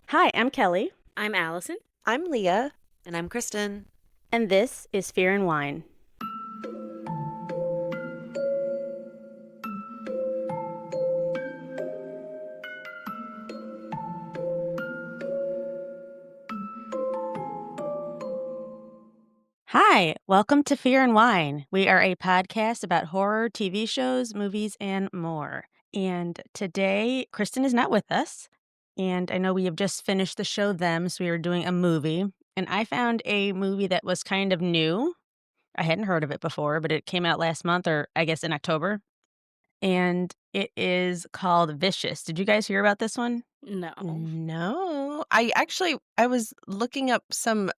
Hi, I'm Kelly, I'm Allison. I'm Leah. And I'm Kristen. and this is Fear and Wine. Hi, welcome to Fear and Wine. We are a podcast about horror, TV shows, movies, and more. And today, Kristen is not with us. And I know we have just finished the show Them, so we were doing a movie. And I found a movie that was kind of new. I hadn't heard of it before, but it came out last month, or I guess in October. And it is called Vicious. Did you guys hear about this one? No. No, I was looking up some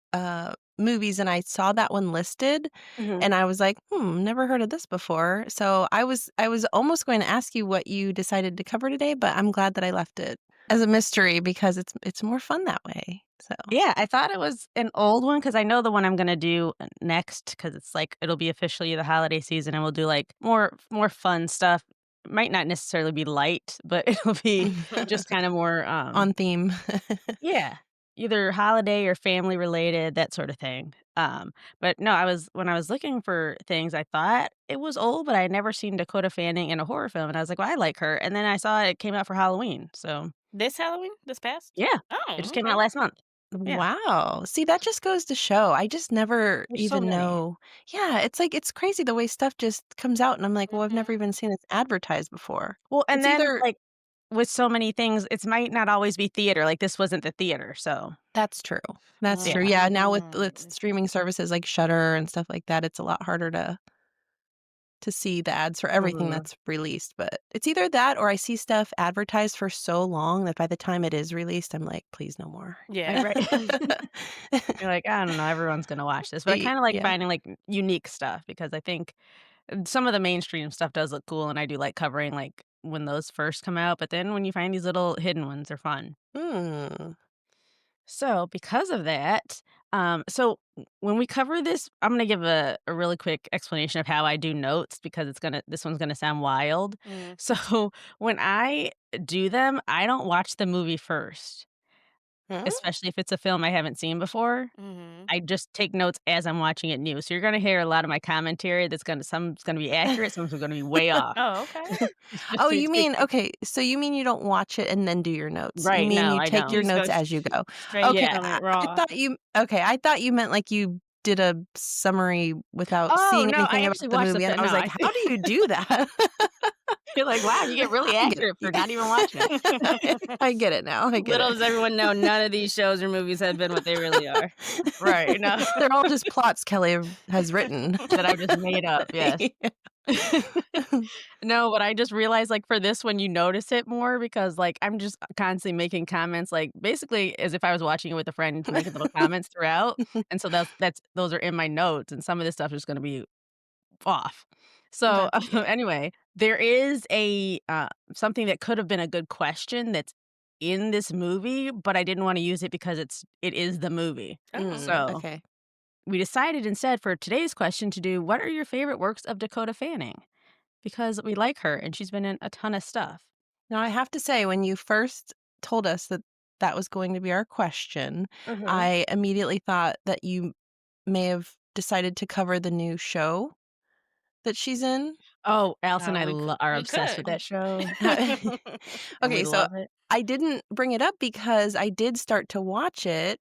movies and I saw that one listed and I was like, never heard of this before. So I was almost going to ask you what you decided to cover today, but I'm glad that I left it as a mystery because it's more fun that way. So Yeah, I thought it was an old one because I know the one I'm gonna do next because it's like it'll be officially the holiday season and we'll do like more fun stuff. Might not necessarily be light, but it'll be just kind of more on theme. yeah, either holiday or family related, that sort of thing. But no, when I was looking for things, I thought it was old, but I had never seen Dakota Fanning in a horror film, and I was like, well, I like her. And then I saw it came out for Halloween, so This Halloween? This past? yeah, Oh, it just came okay. out last month. Yeah. Wow. See, that just goes to show. I just never There's so even many. know. Yeah, it's like it's crazy the way stuff just comes out and I'm like, well, I've never Mhm. even seen it advertised before. Well, and It's then, either like, with so many things, it might not always be theater, like, this wasn't the theater, so That's true. That's true. yeah. Yeah, now with Mm. streaming services like Shudder and stuff like that, it's a lot harder to see the ads for everything Mhm. that's released, but it's either that or I see stuff advertised for so long that by the time it is released, I'm like, "Please, no more." Yeah. Right. You're like, "I don't know, everyone's gonna watch this," but I kinda like Yeah. finding, like, unique stuff because I think some of the mainstream stuff does look cool, and I do like covering, like, when those first come out, but then when you find these little hidden ones, they're fun. Mm. So, because of that, when we cover this, I'm gonna give a really quick explanation of how I do notes because this one's gonna sound wild. Mm. So, when I do them, I don't watch the movie first, Huh? especially if it's a film I haven't seen before. Mhm. I just take notes as I'm watching it new. So you're gonna hear a lot of my commentary some's gonna be accurate, some's gonna be way off. Oh, okay. Just Oh, to you take mean okay, so you mean you don't watch it and then do your notes. You right, mean no, you I take don't. your You just go notes as you go. straight Okay, Yeah. from it I raw. thought you okay, I thought you meant like you did a summary without Oh, seeing no, I anything about actually the watched the movie, and thing. I no, was like, I "How do you do that?" You're like, "Wow, you get really I get accurate for not even watching it." it. I get it now, I get Little it. does everyone know, none of these shows or movies have been what they really are. Right, no, They're all just plots Kelly has written. that I just made up, yes. No, but I just realized, like, for this one, you notice it more because, like, I'm just constantly making comments, like, basically as if I was watching it with a friend, just making little comments throughout, and so that's those are in my notes, and some of this stuff is gonna be off. So, That's okay. anyway, there is something that could have been a good question that's in this movie, but I didn't wanna use it because it is the movie. Oh. So Okay. we decided instead for today's question to do what are your favorite works of Dakota Fanning? Because we like her and she's been in a ton of stuff. Now, I have to say, when you first told us that that was going to be our question, Mhm. I immediately thought that you may have decided to cover the new show that she's in. Oh, Alice and Oh, I are we obsessed could. with that show, and we Okay, so love it. I didn't bring it up because I did start to watch it,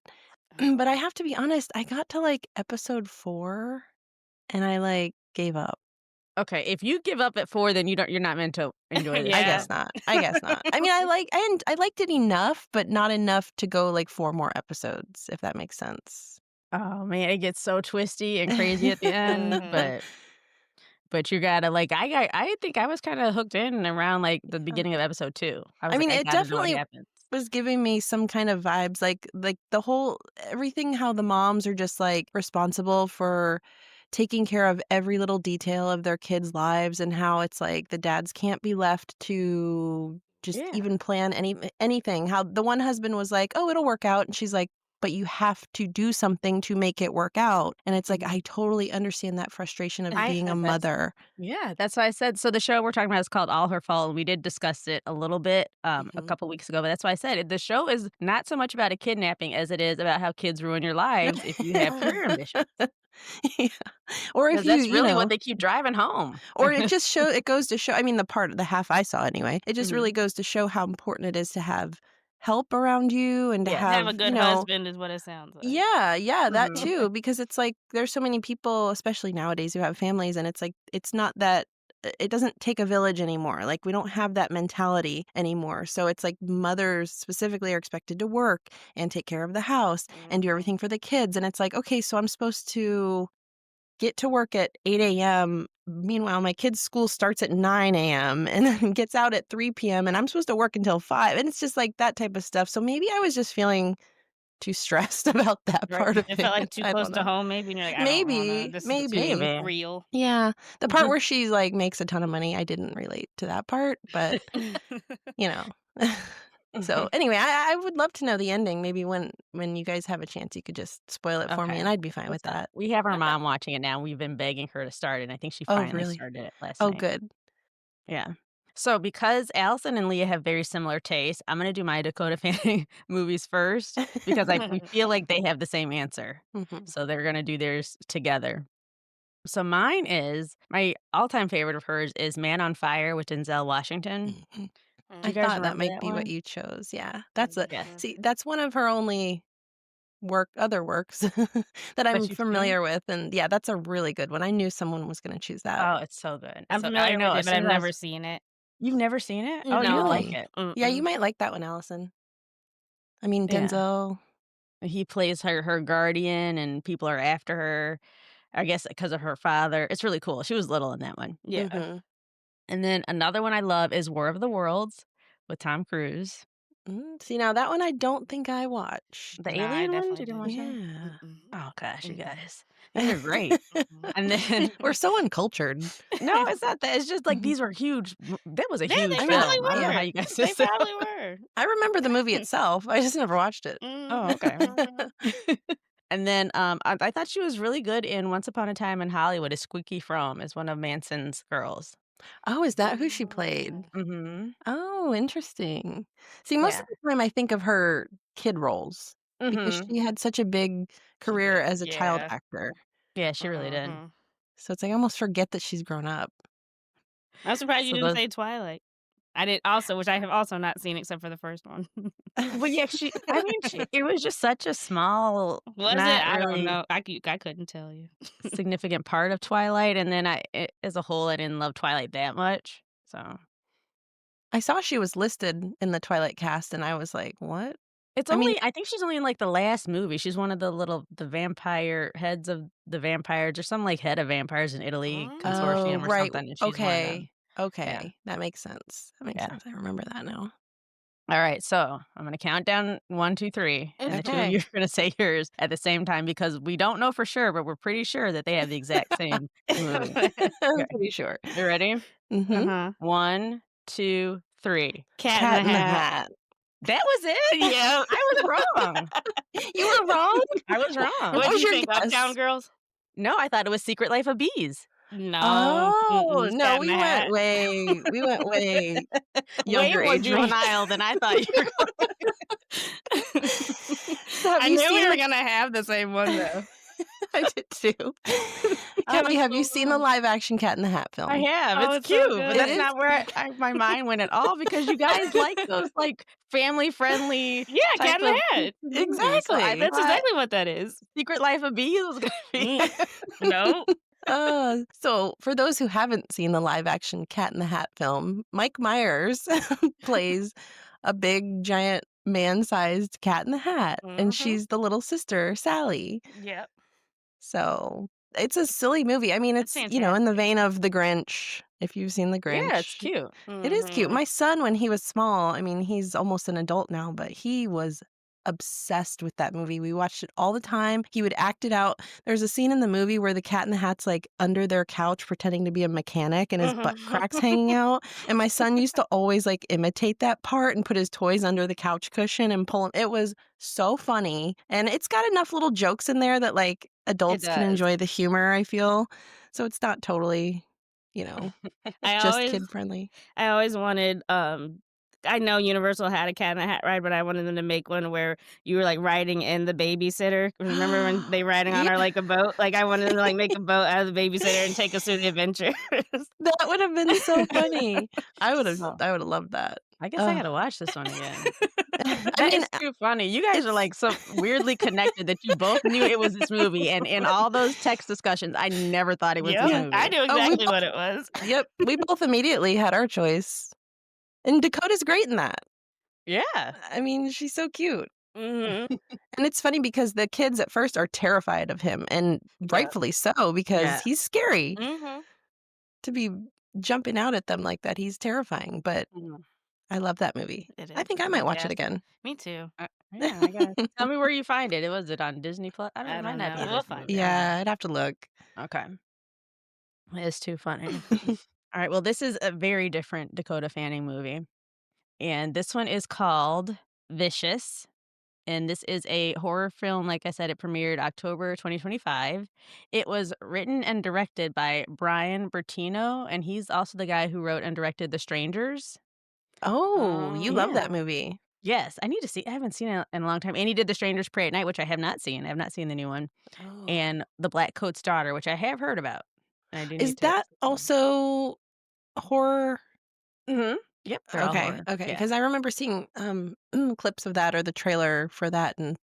but I have to be honest, I got to like episode 4 and I like gave up. Okay, if you give up at 4, then you're not meant to enjoy this I Yeah. show. guess not. I guess not. I mean, I liked it enough, but not enough to go like 4 more episodes, if that makes sense. Oh, man, it gets so twisty and crazy at the end, Mhm. but you gotta, like I think I was kinda hooked in around, like, the Yeah. beginning of episode 2. I I was like, mean, "I it gotta know what definitely happens." was giving me some kind of vibes, like the whole everything how the moms are just, like, responsible for taking care of every little detail of their kids' lives and how it's like the dads can't be left to just Yeah. even plan anything. How the one husband was like, "Oh, it'll work out," and she's like, but you have to do something to make it work out. And it's like, Mhm. I totally understand that frustration of I being a that's mother. Yeah, that's why I said so the show we're talking about is called All Her Fault, and we did discuss it a little bit, a Mhm. couple weeks ago, but that's why I said it the show is not so much about a kidnapping as it is about how kids ruin your lives if you have career ambitions, Yeah. Or if 'cause that's you really what know, they keep driving home. or it goes to show, I mean, the half I saw anyway, it just really Mhm. goes to show how important it is to have help around you and to Yes. Have a have, good husband is what it sounds like. yeah, that Mhm. too, because it's like there's so many people, especially nowadays, who have families, and it's like it's not that it doesn't take a village anymore. Like we don't have that mentality anymore. So it's like mothers specifically are expected to work and take care of the house and do Mhm. everything for the kids. And it's like, okay, so I'm supposed to get to work at 8 a.m. Meanwhile, my kid's school starts at 9 a.m. and then gets out at 3 p.m. and I'm supposed to work until 5. And it's just like that type of stuff. So maybe I was just feeling too stressed about that Right. part of It it. felt like too I close don't to know. home maybe, and you're like, "I don't wanna, Maybe, this is too maybe. Maybe. real." Yeah. The part Mhm. where she's like makes a ton of money, I didn't relate to that part, but you know. So Mhm. anyway, I would love to know the ending. Maybe when you guys have a chance, you could just spoil it for me, Okay. and I'd be fine We'll with start. that. We have our Okay. mom watching it now, we've been begging her to start it, and I think she Oh, finally really? started it last Oh, night. good. Yeah. So because Allison and Leah have very similar tastes, I'm gonna do my Dakota Fanning movies first because we feel like they have the same answer. Mhm. So they're gonna do theirs together. So mine is my all-time favorite of hers is Man on Fire with Denzel Washington. Mhm. Do I you guys thought that remember might that be what one? you chose. Yeah. Yes. That's one of her only other works that That I'm you've seen? familiar with, and yeah, that's a really good one. I knew someone was gonna choose that. Oh, it's so good. I'm So I familiar know with it, as but soon I've as I never was seen it. You've never seen it? Oh, you would like No. Really? it. Yeah, you Mm-mm. might like that one, Allison. I mean, Yeah. Denzel. He plays her guardian, and people are after her, I guess, because of her father. It's really cool. She was little in that one. Yeah. Mhm. And then another one I love is War of the Worlds with Tom Cruise. See, now that one I don't think I watched. The Nah, I alien one? definitely You didn't watch didn't. that? Yeah. Mm-mm. Oh gosh, you Mm-mm. guys. These are great. Mm-mm. And then We're so uncultured. no, it's not that. It's just like Mhm. these were huge that was a Yeah, they huge I mean, probably film. I don't know how were. you guys They just probably were. I remember the movie itself. I just never watched it. Oh, Mhm, okay. mhm. And then, I thought she was really good in Once Upon a Time in Hollywood as Squeaky Fromme, as one of Manson's girls. Oh, is that who she played? Mm. Mhm. Oh, interesting. See, most Yeah. of the time I think of her kid roles because Mhm. she had such a big She career did, as a child yeah. actor. Yeah, she really did. Mhm. So it's like I almost forget that she's grown up. I'm surprised you So didn't those say Twilight. I did also, which I have also not seen except for the first one. well, yeah, I mean, it was just such a small, Was it? not I don't really know. I couldn't tell you. significant part of Twilight, and then as a whole, I didn't love Twilight that much, so I saw she was listed in the Twilight cast and I was like, "What?" it's I mean, only I think she's only in, like, the last movie. She's one of the vampire heads of the vampires or some, like, head of vampires in Italy oh, consortium or right. something, and she's one of them. Okay. Yeah, Okay. That makes sense. That makes yeah. sense. I remember that now. Alright, so I'm gonna count down 1, 2, 3, and the 2 of Okay. you are gonna say yours at the same time because we don't know for sure, but we're pretty sure that they have the exact same movie. I'm Okay, pretty sure. you ready? Mhm. Uh-huh. 1, 2, 3. Cat in the Cat in the Hat. Hat. That was it? Yeah. I was wrong. You were wrong? I was What wrong. What'd was you your think? Uptown guess? Girls? No, I thought it was Secret Life of Bees. No. Oh, Mm-mm. It's no, Cat in the Hat. we went way Way younger more age range. juvenile than I thought you were going. So have I you knew we seen were the gonna have the same one though. I did too. I Kelly, was have you so seen the wrong. live action Cat in the Hat I film? have, Oh, it's it's so cute, but It that's good. is not where my mind went at all because you guys like those, like, family-friendly Yeah, type Cat in of the Hat. movies, so I exactly. That's thought exactly what that is. Secret Life of Bees was gonna be Mm. No. So for those who haven't seen the live action Cat in the Hat film, Mike Myers plays a big giant man-sized cat in the hat, and Mhm. she's the little sister, Sally. Yep. So it's a silly movie. I mean, That's it's, in the fantastic. vein of The Grinch, if you've seen The Yeah, it's Grinch. cute. It is cute. Mhm. My son, when he was small, I mean, he's almost an adult now, but he was obsessed with that movie. We watched it all the time. He would act it out. There's a scene in the movie where the Cat in the Hat's like under their couch pretending to be a mechanic and his butt cracks hanging out. And my son used to always like imitate that part and put his toys under the couch cushion and pull them. It was so funny. And it's got enough little jokes in there that like It adults can does. enjoy the humor, I feel. So it's not totally, I just always kid friendly. I always wanted, I know Universal had a Cat in the Hat ride, but I wanted them to make one where you were, like, riding in the babysitter. Remember when they riding on Yeah. her like a boat? Like, I wanted them to, like, make a boat out of the babysitter and take us through the adventure. That would have been so funny. I would've So I would've loved that. I guess I Ugh. gotta watch this one again. I That mean, is too funny. You guys are, it's like, so weirdly connected that you both knew it was this movie, and in all those text discussions, I never thought it was this Yep, yeah. I movie. knew Oh, we exactly both what it was. yep, we both immediately had our choice. And Dakota's great in that. Yeah. I mean, she's so cute. Mhm. And it's funny because the kids at first are terrified of him, and Yeah. rightfully so, because Yeah. he's scary Mhm. to be jumping out at them like that. He's terrifying, but Mhm. I love that movie. It I is think a I might good watch it cast. again. Me too. Yeah, I guess. Tell me where you find it. Was it on Disney Plus? I don't I It might don't not know. be We'll this find movie. it. I don't Yeah, I'd have to look. know. Okay. It's too funny. Alright, well, this is a very different Dakota Fanning movie, and this one is called Vicious, and this is a horror film. Like I said, it premiered October 2025. It was written and directed by Bryan Bertino, and he's also the guy who wrote and directed The Strangers. Oh, you love that Yeah. Oh. movie. Yes, I need to see I haven't seen it in a long time, and he did The Strangers Pray at Night, which I have not seen. I have not seen the new one, Oh. and The Blackcoats Daughter, which I have heard about, and I do Is need to that see. also horror? Mhm. Yep, they're all Okay, horror. okay, Yeah. because I remember seeing, clips of that or the trailer for that and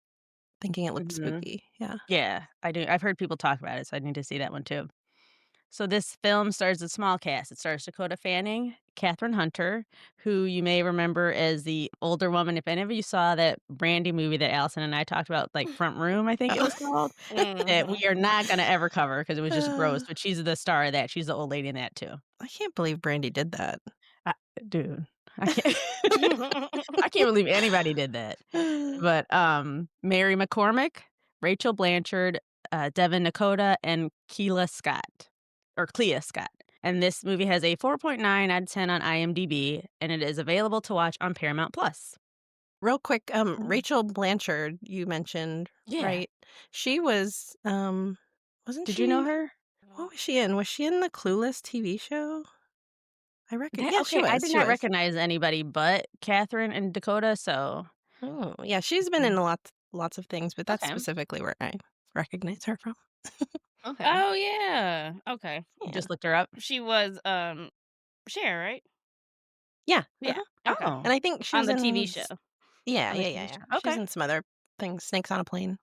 thinking it looked Mhm. spooky. Yeah. Yeah, I do. I've heard people talk about it, so I need to see that one too. So this film stars a small cast. It stars Dakota Fanning, Kathryn Hunter, who you may remember as the older woman. If any of you saw that Brandy movie that Allison and I talked about, like Front Room, I think it Oh. was called, that we Mhm. are not gonna ever cover because it was just gross, Uh, but she's the star of that. She's the old lady in that too. I can't believe Brandy did that. I Dude, I can't I can't believe anybody did that. But, Mary McCormick, Rachel Blanchard, Devin Dakota, and Clea Scott. And this movie has a 4.9 out of 10 on IMDb, and it is available to watch on Paramount Plus. Real quick, Mhm. Rachel Blanchard, you mentioned, Yeah. right? She was, wasn't Did you know she her? what was she in? Was she in the Clueless TV show? That Yeah, she Okay, I was, did she not was. recognize anybody but Catherine and Dakota, so Oh, yeah, she's been in Mhm. lots of things, but that's Okay, specifically where I recognize her from. okay. Oh, yeah. Okay. You Yeah. just looked her up? She was, Cher, right? Yeah, Yeah. uh-huh, Okay. Oh, and I think she On was the TV in show. s yeah, on the yeah, TV yeah, show. yeah. She's Okay. in some other things, Snakes on a Plane.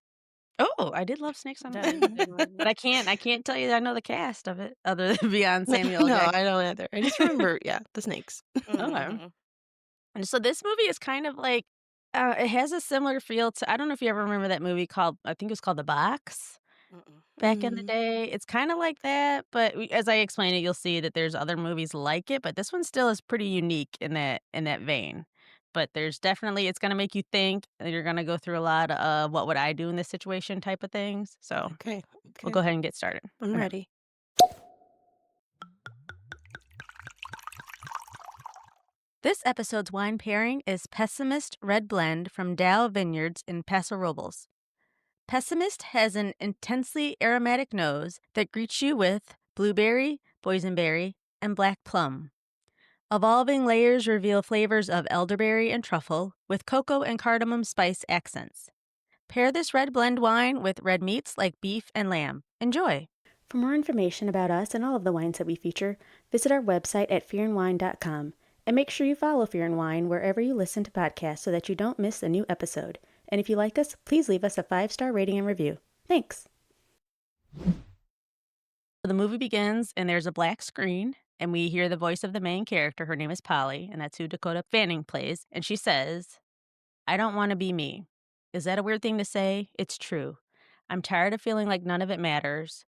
Oh, I did love Snakes on a That is a Plane, good but movie. I can't tell you that I know the cast of it other than beyond No, Samuel L. no, Jackson. I don't either. I just remember, yeah, the snakes. Okay. Mhm. And so this movie is kind of like, it has a similar feel to I don't know if you ever remember that movie called I think it was called The Box Mm-mm. back in the Mm, day. It's kinda like that, but as I explain it, you'll see that there's other movies like it, but this one still is pretty unique in that vein. But there's definitely it's gonna make you think, and you're gonna go through a lot of "What would I do in this situation?" type of things. So, okay, we'll okay. go ahead and get started. I'm Okay. ready. This episode's wine pairing is Pessimist Red Blend from Dow Vineyards in Paso Robles. Pessimist has an intensely aromatic nose that greets you with blueberry, boysenberry, and black plum. Evolving layers reveal flavors of elderberry and truffle with cocoa and cardamom spice accents. Pair this red blend wine with red meats like beef and lamb. Enjoy! For more information about us and all of the wines that we feature, visit our website at fearandwine.com. And make sure you follow Fear and Wine wherever you listen to podcasts so that you don't miss a new episode. And if you like us, please leave us a 5-star rating and review. Thanks! The movie begins, and there's a black screen, and we hear the voice of the main character. Her name is Polly, and that's who Dakota Fanning plays. And she says, I don't want to be me. Is that a weird thing to say? It's true. I'm tired of feeling like none of it matters.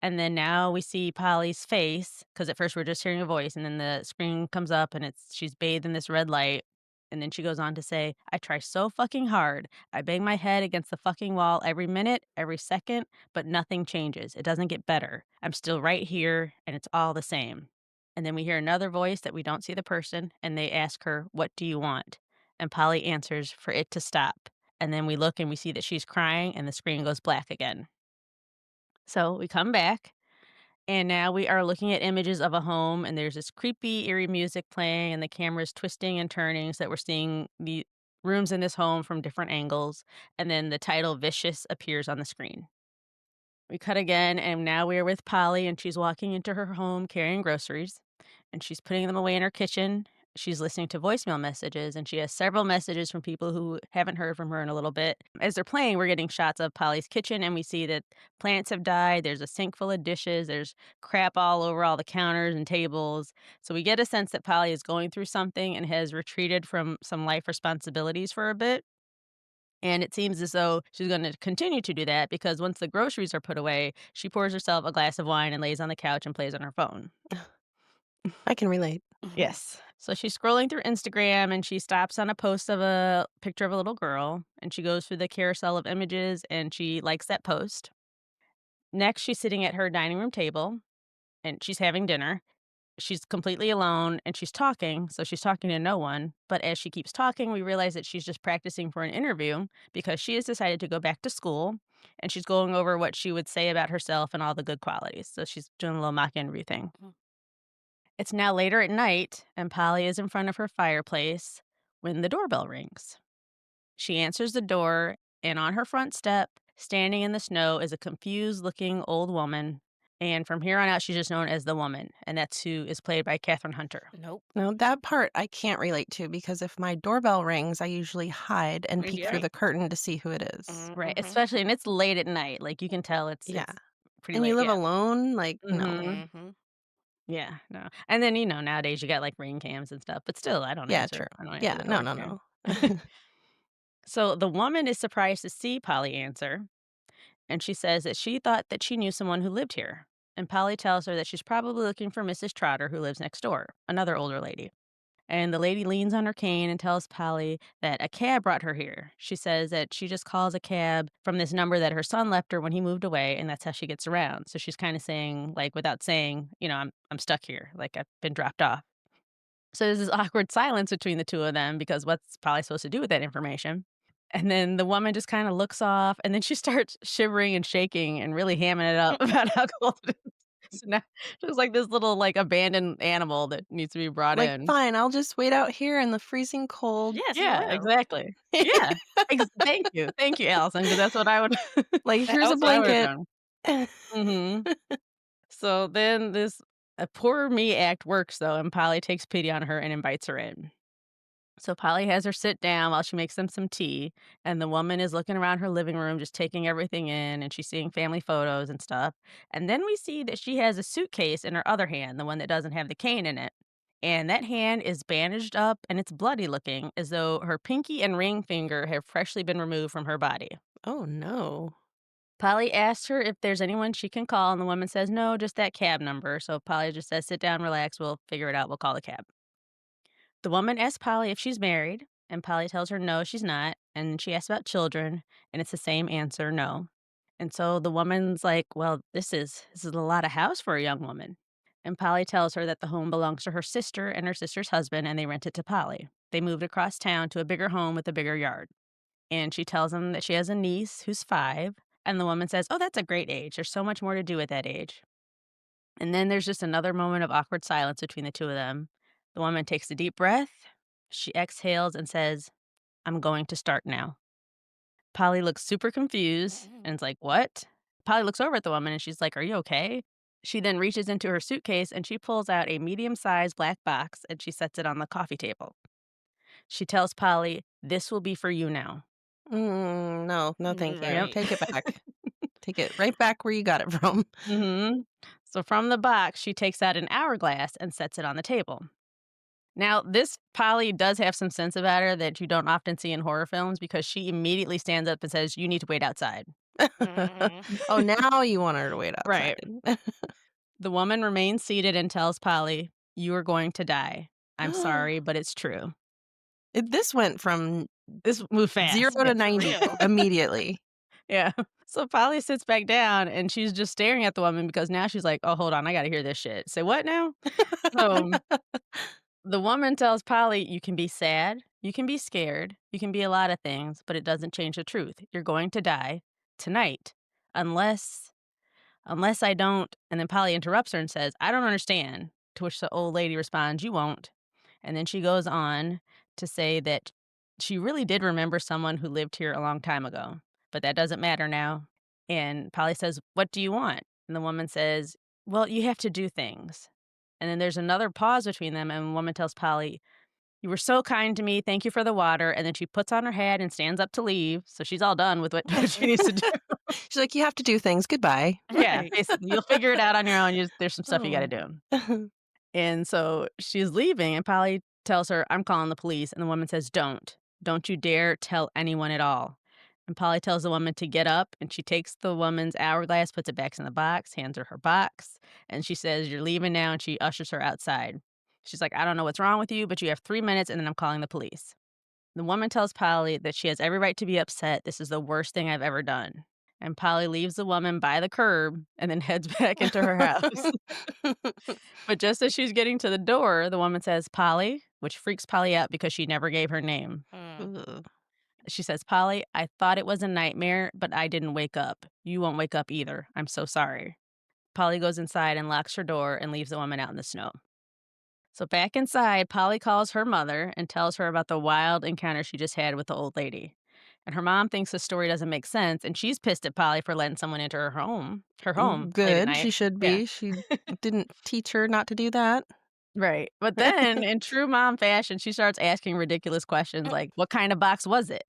And then now we see Polly's face, because at first we're just hearing a voice, and then the screen comes up, and she's bathed in this red light. And then she goes on to say, I try so fucking hard. I bang my head against the fucking wall every minute, every second, but nothing changes. It doesn't get better. I'm still right here, and it's all the same. And then we hear another voice that we don't see the person, and they ask her, what do you want? And Polly answers, for it to stop. And then we look and we see that she's crying, and the screen goes black again. So we come back, and now we are looking at images of a home, and there's this creepy, eerie music playing, and the camera's twisting and turning so that we're seeing the rooms in this home from different angles. And then the title Vicious appears on the screen. We cut again, and now we are with Polly, and she's walking into her home carrying groceries, and she's putting them away in her kitchen. She's listening to voicemail messages, and she has several messages from people who haven't heard from her in a little bit. As they're playing, we're getting shots of Polly's kitchen, and we see that plants have died. There's a sink full of dishes. There's crap all over all the counters and tables. So we get a sense that Polly is going through something and has retreated from some life responsibilities for a bit. And it seems as though she's going to continue to do that because once the groceries are put away, she pours herself a glass of wine and lays on the couch and plays on her phone. I can relate. Yes. So she's scrolling through Instagram and she stops on a post of a picture of a little girl and she goes through the carousel of images and she likes that post. Next, she's sitting at her dining room table and she's having dinner. She's completely alone and she's talking, so she's talking to no one. But as she keeps talking, we realize that she's just practicing for an interview because she has decided to go back to school and she's going over what she would say about herself and all the good qualities. So she's doing a little mock interview thing. Mhm. It's now later at night, and Polly is in front of her fireplace when the doorbell rings. She answers the door, and on her front step, standing in the snow, is a confused looking old woman. And from here on out, she's just known as the woman, and that's who is played by Kathryn Hunter. Nope. Now, that part I can't relate to because if my doorbell rings, I usually hide and peek through Right. the curtain to see who it is. Right, Mhm. especially and it's late at night, like, you can tell Yeah. it's pretty And you late, live yeah. alone? Like, no. Mhm. Mhm. Yeah, no, and then, nowadays you got, like, ring cams and stuff, but still, I don't Yeah, answer. true. I don't answer Yeah, the no, door, no, yeah. no. So, the woman is surprised to see Polly answer, and she says that she thought that she knew someone who lived here, and Polly tells her that she's probably looking for Mrs. Trotter who lives next door, another older lady. And the lady leans on her cane and tells Polly that a cab brought her here. She says that she just calls a cab from this number that her son left her when he moved away, and that's how she gets around. So she's kind of saying, like, without saying, I'm stuck here, like I've been dropped off. So there's this awkward silence between the two of them because what's Polly supposed to do with that information? And then the woman just kind of looks off, and then she starts shivering and shaking and really hamming it up about how cold it is. So now she's like this little like abandoned animal that needs to be brought Like, in. fine, I'll just wait out here in the freezing cold. Yes, for Yeah, real. exactly. Yeah. Thank you. Thank you, Allison, because that's what I would Like, here's a that's what I would've blanket. done. Mhm. So then this poor me act works, though, and Polly takes pity on her and invites her in. So Polly has her sit down while she makes them some tea, and the woman is looking around her living room, just taking everything in, and she's seeing family photos and stuff. And then we see that she has a suitcase in her other hand, the one that doesn't have the cane in it. And that hand is bandaged up and it's bloody looking, as though her pinky and ring finger have freshly been removed from her body. Oh, no. Polly asks her if there's anyone she can call, and the woman says no, just that cab number. So Polly just says, sit down, relax, we'll figure it out, we'll call the cab. The woman asks Polly if she's married, and Polly tells her no, she's not. And she asks about children, and it's the same answer, no. And so the woman's like, well, this is a lot of house for a young woman. And Polly tells her that the home belongs to her sister and her sister's husband, and they rent it to Polly. They moved across town to a bigger home with a bigger yard. And she tells him that she has a niece who's 5. And the woman says, oh, that's a great age. There's so much more to do at that age. And then there's just another moment of awkward silence between the two of them. The woman takes a deep breath. She exhales and says, I'm going to start now. Polly looks super confused and it's like, what? Polly looks over at the woman and she's like, are you okay? She then reaches into her suitcase and she pulls out a medium sized black box and she sets it on the coffee table. She tells Polly, this will be for you now. No, no, thank you. Yep. Right. Take it back. Take it right back where you got it from. So from the box, she takes out an hourglass and sets it on the table. Now, this Polly does have some sense about her that you don't often see in horror films because she immediately stands up and says, you need to wait outside. Mhm. Oh, now you want her to wait Right. outside. The woman remains seated and tells Polly, you are going to die. I'm sorry, but it's true. This went from This moved 0 fast. to For 90 real. immediately. Yeah. So Polly sits back down and she's just staring at the woman because now she's like, "Oh, hold on, I gotta hear this shit." Say what now? So the woman tells Polly, "You can be sad, you can be scared, you can be a lot of things, but it doesn't change the truth. You're going to die tonight unless I don't." And then Polly interrupts her and says, "I don't understand." To which the old lady responds, "You won't." And then she goes on to say that she really did remember someone who lived here a long time ago, but that doesn't matter now. And Polly says, "What do you want?" And the woman says, "Well, you have to do things." And then there's another pause between them, and the woman tells Polly, "You were so kind to me. Thank you for the water." And then she puts on her hat and stands up to leave. So she's all done with what what she needs to do. She's like, "You have to do things. Goodbye." Yeah, Right. basically, you'll figure it out on your own. There's some stuff you got to Oh. do. And so she's leaving, and Polly tells her, "I'm calling the police." And the woman says, "Don't. Don't you dare tell anyone at all." And Polly tells the woman to get up, and she takes the woman's hourglass, puts it back in the box, hands her her box, and she says, "You're leaving now," and she ushers her outside. She's like, "I don't know what's wrong with you, but you have 3 minutes, and then I'm calling the police." The woman tells Polly that she has every right to be upset. This is the worst thing I've ever done. And Polly leaves the woman by the curb and then heads back into her house. But just as she's getting to the door, the woman says, "Polly," which freaks Polly out because she never gave her name. Mm. Ugh. She says, "Polly, I thought it was a nightmare, but I didn't wake up. You won't wake up either. I'm so sorry." Polly goes inside and locks her door and leaves the woman out in the snow. So back inside, Polly calls her mother and tells her about the wild encounter she just had with the old lady. And her mom thinks the story doesn't make sense, and she's pissed at Polly for letting someone into her home late at Good. night. She should Yeah. be. She didn't teach her not to do that. Right. But then, in true mom fashion, she starts asking ridiculous questions like, "What kind of box was it?"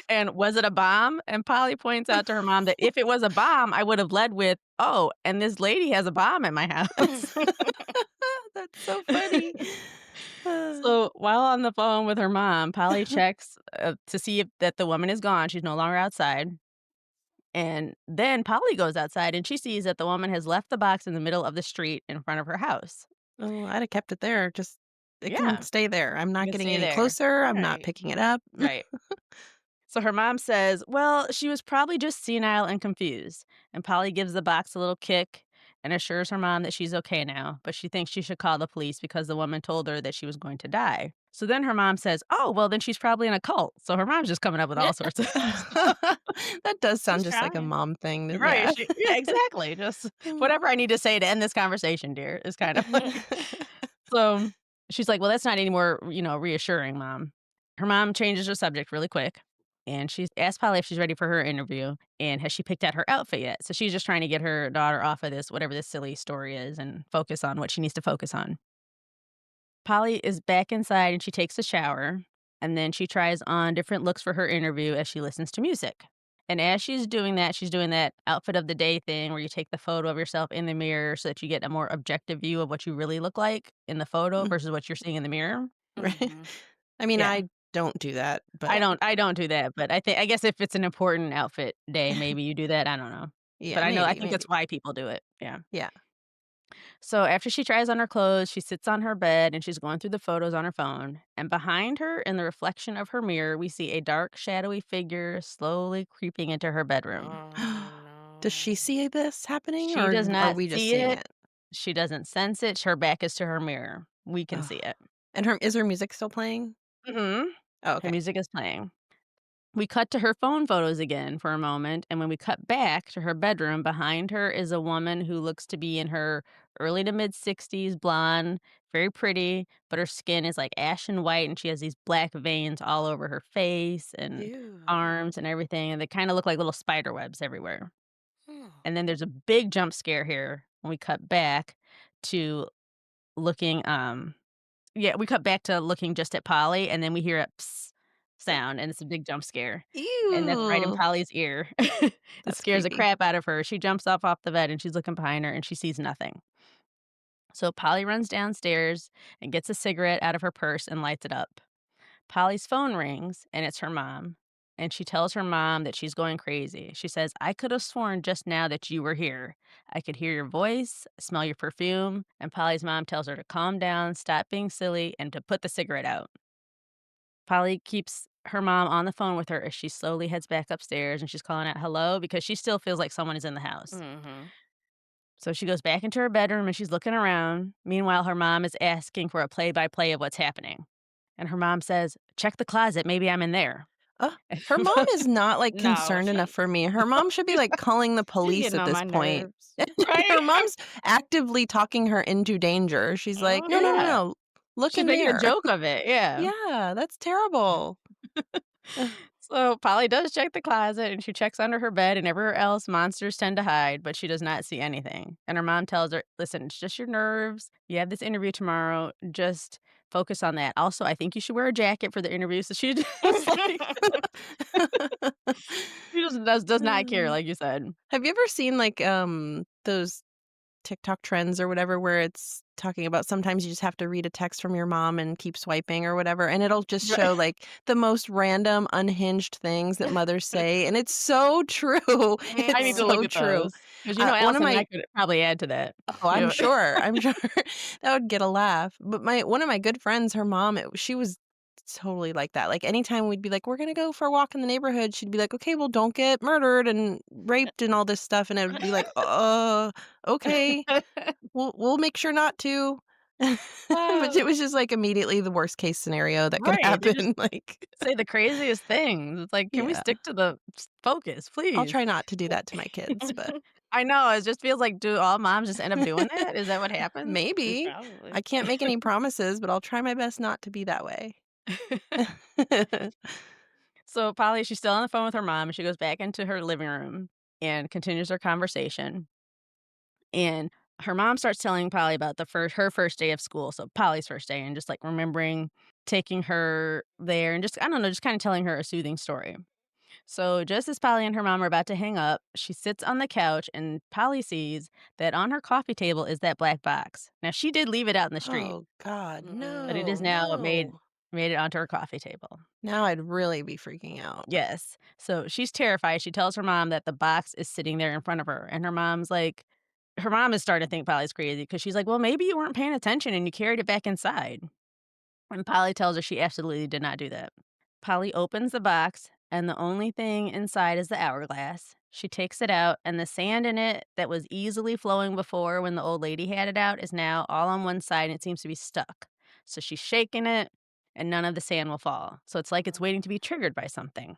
And, "Was it a bomb?" And Polly points out to her mom that if it was a bomb, I would have led with, "Oh, and this lady has a bomb at my house." That's so funny. Uh, So while on the phone with her mom, Polly checks to see if that the woman is gone. She's no longer outside. And then Polly goes outside and she sees that the woman has left the box in the middle of the street in front of her house. oh, I'd have kept it there. Just it can Yeah, stay there. I'm you not can getting stay any there. closer. I'm not Right. picking it up. Right. So her mom says, "Well, she was probably just senile and confused." And Polly gives the box a little kick and assures her mom that she's okay now, but she thinks she should call the police because the woman told her that she was going to die. So then her mom says, "Oh, well, then she's probably in a cult." So her mom's just coming up with all sorts of That does She's sound just like a trying. mom thing. Right, Yeah. yeah, exactly. Just whatever I need to say to end this conversation, dear, is kind of like so she's like, "Well, that's not any more, reassuring, mom." Her mom changes the subject really quick, and she's asked Polly if she's ready for her interview and has she picked out her outfit yet. So she's just trying to get her daughter off of this, whatever this silly story is, and focus on what she needs to focus on. Polly is back inside and she takes a shower, and then she tries on different looks for her interview as she listens to music. And as she's doing that outfit of the day thing where you take the photo of yourself in the mirror so that you get a more objective view of what you really look like in the photo Mm, versus what you're seeing in the mirror. right. Mhm. I mean, Yeah. I don't do that, I but don't I don't do that, but I guess if it's an important outfit day, maybe you do that, I don't know. yeah, But I maybe, think that's maybe. why people do it. Yeah. Yeah. So after she tries on her clothes, she sits on her bed and she's going through the photos on her phone. And behind her, in the reflection of her mirror, we see a dark, shadowy figure slowly creeping into her bedroom. Oh, Does she no. see this happening She or does are not we just see seeing it. it? She doesn't sense it. Her back is to her mirror. We can Oh. see it. And her music still playing? Hmm. Oh, Her okay. music is playing. We cut to her phone photos again for a moment, and when we cut back to her bedroom, behind her is a woman who looks to be in her early to mid 60s, blonde, very pretty, but her skin is like ashen white, and she has these black veins all over her face and Ew. arms and everything, and they kind of look like little spider webs everywhere. Oh. And then there's a big jump scare here when we cut back to looking yeah, we cut back to looking just at Polly, and then we hear a "ps" sound, and it's a big jump scare, and that's right in Ew. Polly's ear. It That's scares the creepy. crap out of her. She jumps off the bed, and she's looking behind her, and she sees nothing. So Polly runs downstairs and gets a cigarette out of her purse and lights it up. Polly's phone rings, and it's her mom. and she tells her mom that she's going crazy. She says, "I could have sworn just now that you were here. I could hear your voice, smell your perfume." And Polly's mom tells her to calm down, stop being silly, and to put the cigarette out. Polly keeps her mom on the phone with her as she slowly heads back upstairs, and she's calling out hello because she still feels like someone is in the house. Mhm. So she goes back into her bedroom and she's looking around. Meanwhile, her mom is asking for a play by play of what's happening. And her mom says, "Check the closet. Maybe I'm in there." Her mom is not, like, No, concerned enough she for me. Her mom should be, like, calling the she's police getting at on this my point. nerves. Right? Her mom's actively talking her into danger. She's like, "No, no, no, Yeah. no. Look She's in making a there." joke of it. Yeah. Yeah, that's terrible. So Polly does check the closet and she checks under her bed and everywhere else monsters tend to hide, but she does not see anything. And her mom tells her, "Listen, it's just your nerves. You have this interview tomorrow. Just focus on that. Also, I think you should wear a jacket for the interview." So she just like she just does not care, Mm. like you said. Have you ever seen, like, those TikTok trends or whatever where it's talking about sometimes you just have to read a text from your mom and keep swiping or whatever, and it'll just Right. show, like, the most random, unhinged things that mothers say, and it's so true. I It's need to look so at true. those because One of Allison and my I could probably add to that. Oh, You know? I'm sure that would get a laugh, but my one of my good friends, her mom, she was totally like that, like, anytime we'd be like, "We're gonna go for a walk in the neighborhood," she'd be like, "Okay, well, don't get murdered and raped and all this stuff," and it would be like, okay, we'll make sure not to." But it Oh, was just, like, immediately the worst case scenario that could right. They just happen, like say the craziest things. It's like, can we yeah. stick to the focus, I'll please? try not to do that to my kids, but I know, it just feels like, do all moms just end up doing that? Is that what happens? maybe. Probably. I can't make any promises, but I'll try my best not to be that way. So Polly, she's still on the phone with her mom, and she goes back into her living room and continues their conversation. And her mom starts telling Polly about her first day of school, so Polly's first day, and just, like, remembering taking her there and just I don't know, just kinda telling her a soothing story. So just as Polly and her mom are about to hang up, she sits on the couch and Polly sees that on her coffee table is that black box. Now she did leave it out in the street, Oh god, but it Mm. is no, now no. made it onto her coffee table. Now I'd really be freaking out. Yes. So she's terrified. She tells her mom that the box is sitting there in front of her. And her mom is starting to think Polly's crazy because she's like, "Well, maybe you weren't paying attention and you carried it back inside." And Polly tells her she absolutely did not do that. Polly opens the box, and the only thing inside is the hourglass. She takes it out, and the sand in it that was easily flowing before when the old lady had it out is now all on one side, and it seems to be stuck. So she's shaking it, and none of the sand will fall. So it's like it's waiting to be triggered by something.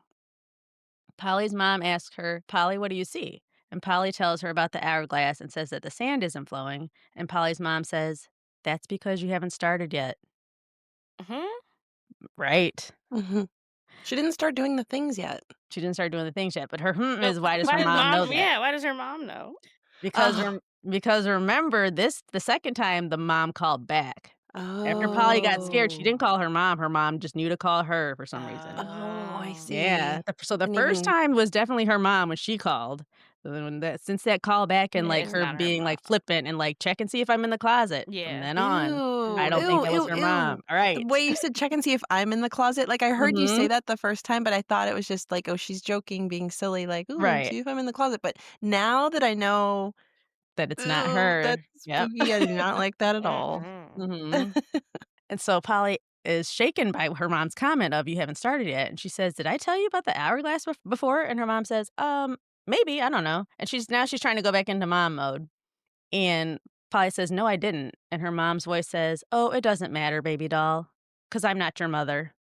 Polly's mom asks her, "Polly, what do you see?" And Polly tells her about the hourglass and says that the sand isn't flowing. And Polly's mom says, "That's because you haven't started yet." Mhm. Right. Mhm. She didn't start doing the things yet. She didn't start doing the things yet, but her But is why does why her does mom know mom that? yeah, why does her mom know? Because Oh. remember the second time the mom called back. After Polly got scared, she Oh. didn't call her mom just knew to call her for some reason. Oh, I Oh. Yeah, see. so the Didn't first even time was definitely her mom when she called. So then since that call back and, Yeah, like, it's her not her being, mom. like, flippant and, like, "Check and see if I'm in the closet," from Yeah. then on, I Ew, don't think ew, that was ew, her ew. mom. The Right. way you said check and see if I'm in the closet, like, I heard you say Mhm. that the first time, but I thought it was just like, "Oh, she's joking, being silly, like, ooh, Right. see if I'm in the closet." But now that I know, That it's not ooh, that's her. Yep. spooky, I do not like that at all. Mm-mm. Mhm. And so Polly is shaken by her mom's comment of, "You haven't started yet," and she says, "Did I tell you about the hourglass before?" And her mom says, maybe, I don't know." And she's trying to go back into mom mode, and Polly says, "No, I didn't." And her mom's voice says, "Oh, it doesn't matter, baby doll, because 'cause I'm not your mother."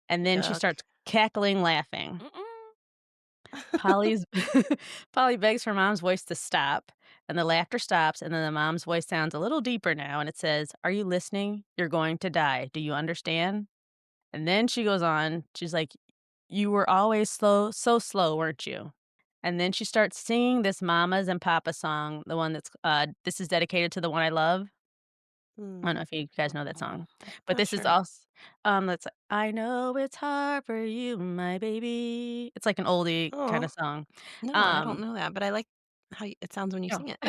And then she Yuck. starts cackling, laughing. Mm-mm. Polly's Polly begs her mom's voice to stop, and the laughter stops, and then the mom's voice sounds a little deeper now, and it says, "Are you listening? You're going to die. Do you understand?" And then she goes on, she's like, "You were always slow so slow, weren't you?" And then she starts singing this Mamas and Papa song, the one that's, "This is dedicated to the one I love." I don't know Mm, if you guys know that Mm-mm. song, but not this is sure. also that's "I know it's hard for you, my baby." It's like an oldie kinda Oh, song. no, I don't Um know that, but I like how it sounds when you Oh. sing it.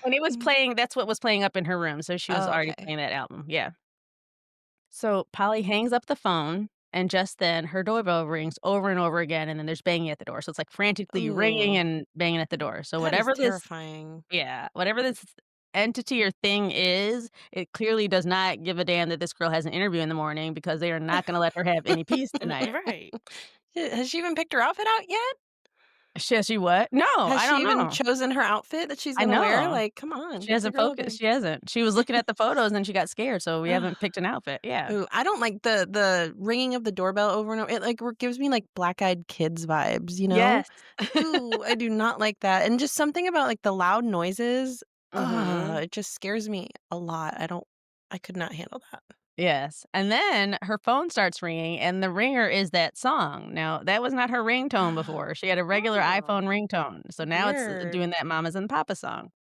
And it was Mm. playing that's what was playing up in her room, so she was Oh, already okay. playing that album, yeah. So Polly hangs up the phone, And just then, her doorbell rings over and over again, and then there's banging at the door. So it's like frantically ringing Ooh, and banging at the door. So that is whatever this terrifying. yeah, whatever this entity or thing is, it clearly does not give a damn that this girl has an interview in the morning because they are not gonna let her have any peace tonight. Right. Has she even picked her outfit out yet? She what? No, Has I she don't even know. chosen her outfit that she's I gonna wear? know. Like, come on, She get the hasn't girl a focused. big She hasn't. She was looking at the photos and she got scared, so we haven't picked an outfit. Yeah. Ooh, I don't like the ringing of the doorbell over and over. It, like, gives me, like, Black Eyed Kids vibes, you know? Yes. Ooh, I do not like that, and just something about, like, the loud noises, Mhm. it just scares me a lot. I could not handle that. Yes, and then her phone starts ringing, and the ringer is that song. Now, that was not her ringtone before. She had a regular iPhone Oh, ringtone, so now it's weird. doing that Mamas and Papa song.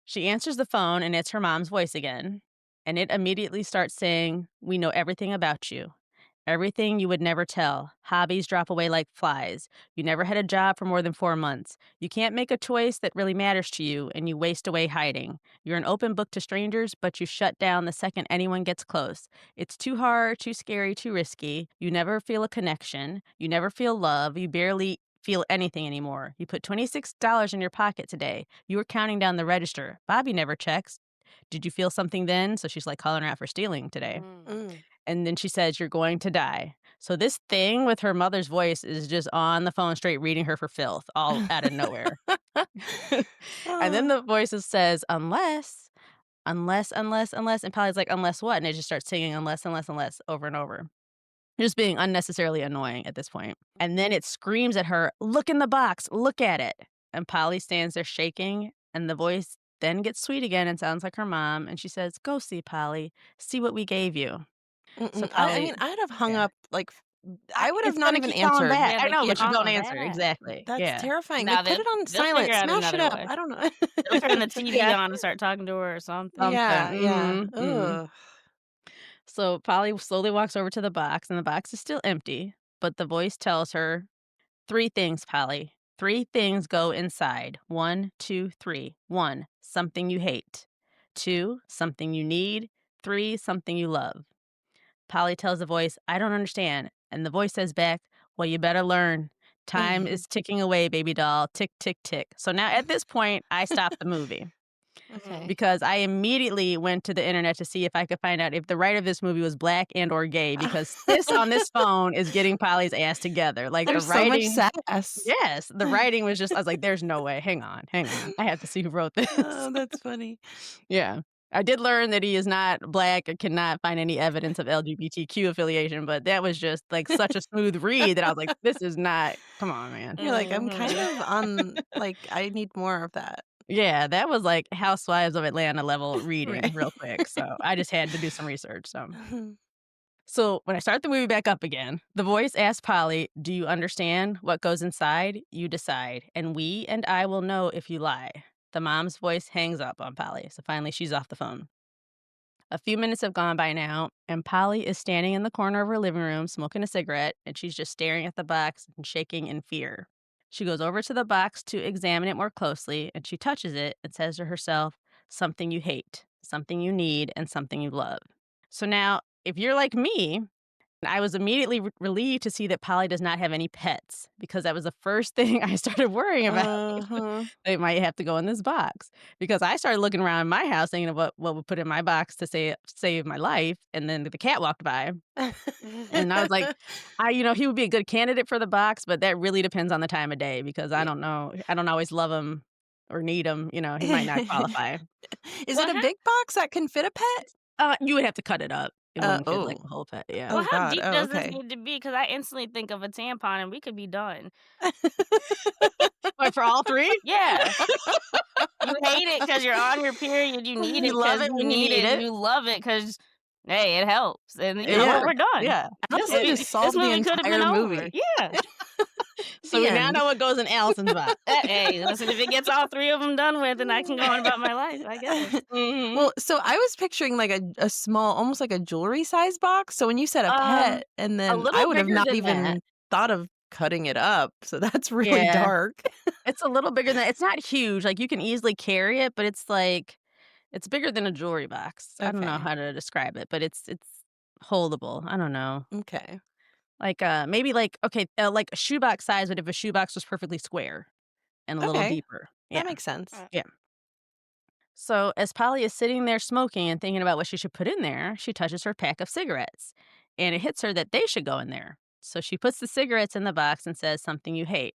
She answers the phone, and it's her mom's voice again, and it immediately starts saying, "We know everything about you. Everything you would never tell. Hobbies drop away like flies. You never had a job for more than 4 months. You can't make a choice that really matters to you, and you waste away hiding. You're an open book to strangers, but you shut down the second anyone gets close. It's too hard, too scary, too risky. You never feel a connection. You never feel love. You barely feel anything anymore. You put $26 in your pocket today. You were counting down the register. Bobby never checks. Did you feel something then?" So she's like calling her out for stealing today. Mm. Mm. And then she says, "You're going to die." So this thing with her mother's voice is just on the phone straight reading her for filth all out of nowhere. And then Uh, the voices says, unless," and Polly's like, "Unless what?" And it just starts singing unless over and over. Just being unnecessarily annoying at this point. And then it screams at her, "Look in the box, look at it." And Polly stands there shaking, and the voice then gets sweet again and sounds like her mom, and she says, "Go see, Polly. See what we gave you." So mm-mm. I Polly mean, I'd have hung yeah. up, like, I would have It's not gonna even keep calling answered. back. Yeah, I they know, keep but you don't calling answer. back. Exactly. That's Yeah. terrifying. Now Like, put it on they'll silent, figure out smash it another up. way. I don't know. They'll turn the TV Yeah. on and start talking to her or something. Yeah, Something. yeah. Mhm, mhm. Ugh. So Polly slowly walks over to the box, and the box is still empty, but the voice tells her, "3 things, Polly. 3 things go inside. 1, 2, 3. 1, something you hate. 2, something you need. 3, something you love." Polly tells the voice, "I don't understand." And the voice says back, "Well, you better learn. Time is ticking away, baby doll. Tick, tick, tick." So now at this point, I stopped the movie Mhm. Okay. because I immediately went to the internet to see if I could find out if the writer of this movie was black and or gay because this on this phone is getting Polly's ass together. Like the There's so much writing sass. yes, the writing was just I was like, "There's no way. Hang on, hang on. I have to see who wrote this." Oh, that's funny. Yeah. I did learn that he is not black or cannot find any evidence of LGBTQ affiliation, but that was just, like, such a smooth read that I was like, "This is not come on, man." You're like, I'm kind Mhm. of on, like, I need more of that. Yeah, that was, like, Housewives of Atlanta level reading Right. real quick, so I just had to do some research, so. So, when I start the movie back up again, the voice asks Polly, "Do you understand what goes inside? You decide, and we and I will know if you lie." The mom's voice hangs up on Polly, so finally she's off the phone. A few minutes have gone by now, and Polly is standing in the corner of her living room smoking a cigarette, and she's just staring at the box and shaking in fear. She goes over to the box to examine it more closely, and she touches it and says to herself, "Something you hate, something you need, and something you love." So now, if you're like me, I was immediately relieved to see that Polly does not have any pets because that was the first thing I started worrying about. Uh-huh. They might have to go in this box because I started looking around my house thinking of what would put in my box to save my life, and then the cat walked by, and I was like, he would be a good candidate for the box, but that really depends on the time of day because I Yeah. don't know, I don't always love him or need him. He might not qualify. Is it Well, a how big box that can fit a pet? You would have to cut it up. It wouldn't fit like Oh. a whole pet. Yeah. Oh how god. deep Oh, does this okay. need to be? Because I instantly think of a tampon and we could be done. But for all three, Yeah. You hate it because you're on your period, you need you it love because it you when you need need it, and it. you love it because hey, it helps, and you It know what? Yeah. We're works. done. Yeah. Honestly, And just This solve the movie could have been entire over. movie. Yeah. so The we now end. know what goes in Allison's box. Hey, listen, if it gets all 3 of them done with, then I can go on about my life, I guess. Mhm. Well, so I was picturing like a small, almost like a jewelry size box. So when you said a Um, pet, and a then I little would have bigger not than that. even thought of cutting it up. So that's really Yeah. dark. It's a little bigger than it's not huge, like, you can easily carry it, but it's, like it's bigger than a jewelry box. I don't know Okay. how to describe it, but it's holdable. I don't know. Okay. Like, maybe like a shoebox size, but if a shoebox was perfectly square and a little Okay. deeper. That Yeah. makes sense. Yeah. So as Polly is sitting there smoking and thinking about what she should put in there, she touches her pack of cigarettes. And it hits her that they should go in there. So she puts the cigarettes in the box and says something you hate.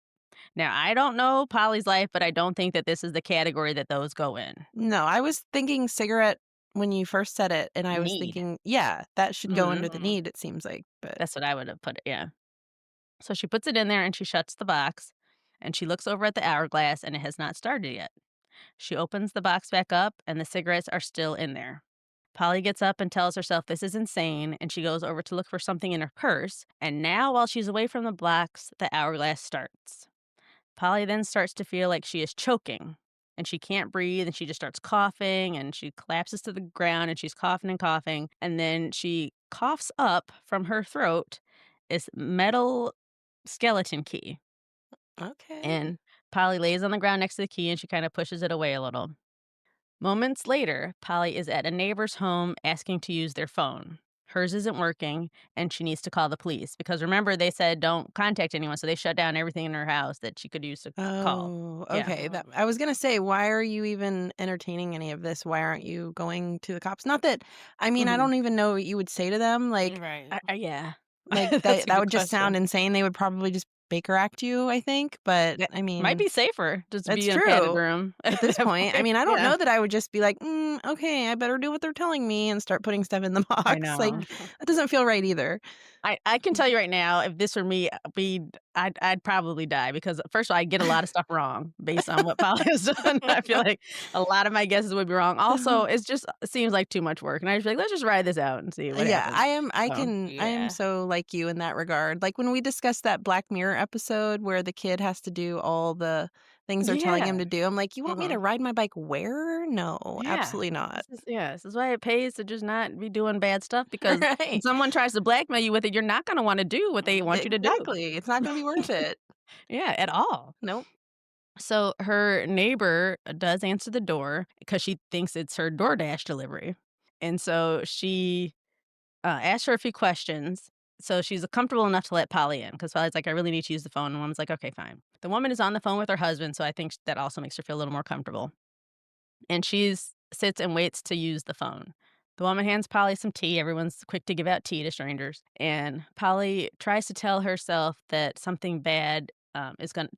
Now, I don't know Polly's life, but I don't think that this is the category that those go in. No, I was thinking cigarette when you first said it, and I was Need. thinking, yeah, that should go Mhm. under the need, it seems like, but That's what I would have put it, yeah. So she puts it in there and she shuts the box and she looks over at the hourglass and it has not started yet. She opens the box back up and the cigarettes are still in there. Polly gets up and tells herself this is insane and she goes over to look for something in her purse. And now, while she's away from the box, the hourglass starts. Polly then starts to feel like she is choking and she can't breathe and she just starts coughing and she collapses to the ground and she's coughing and coughing. And then she coughs up from her throat this metal skeleton key. okay. And Polly lays on the ground next to the key and she kind of pushes it away a little. Moments later, Polly is at a neighbor's home asking to use their phone. Hers isn't working and she needs to call the police because remember, they said don't contact anyone. So they shut down everything in her house that she could use to call. Oh, Yeah. okay. That I was gonna say, why are you even entertaining any of this? Why aren't you going to the cops? Not that, I mean, I Mhm. don't even know what you would say to them. Right. Yeah. Like That's a that good would just sound question. insane. They would probably just Baker Act you, I think. But That I might mean, be safer just to that's be in a padded true room at at this that point. I point. mean, I don't Yeah. know that I would just be like, okay, I better do what they're telling me and start putting stuff in the I box. Like know. that doesn't feel right either. I can tell you right now, if this were me, I'd probably die because first of all, I get a lot of stuff wrong based on what Polly has done. I feel like a lot of my guesses would be wrong. Also, it seems like too much work, and I just feel like let's just ride this out and see what Yeah, happens. So I am Yeah. so like you in that regard. Like when we discussed that Black Mirror episode where the kid has to do all the things they're telling yeah, him to do. I'm like, "You want me to hmm ride my bike where? No, yeah. absolutely not." This is why it pays to just not be doing bad stuff because when Right. someone tries to blackmail you with it, you're not going to want to do what they want you to do. Exactly. It's not gonna be worth it. Yeah, at all. Nope. So her neighbor does answer the door because she thinks it's her DoorDash delivery. And so she asks her a few questions. So she's comfortable enough to let Polly in because Polly's like, I really need to use the phone. And the woman's like, okay, fine. The woman is on the phone with her husband. So I think that also makes her feel a little more comfortable. And she's sits and waits to use the phone. The woman hands Polly some tea. Everyone's quick to give out tea to strangers. And Polly tries to tell herself that something bad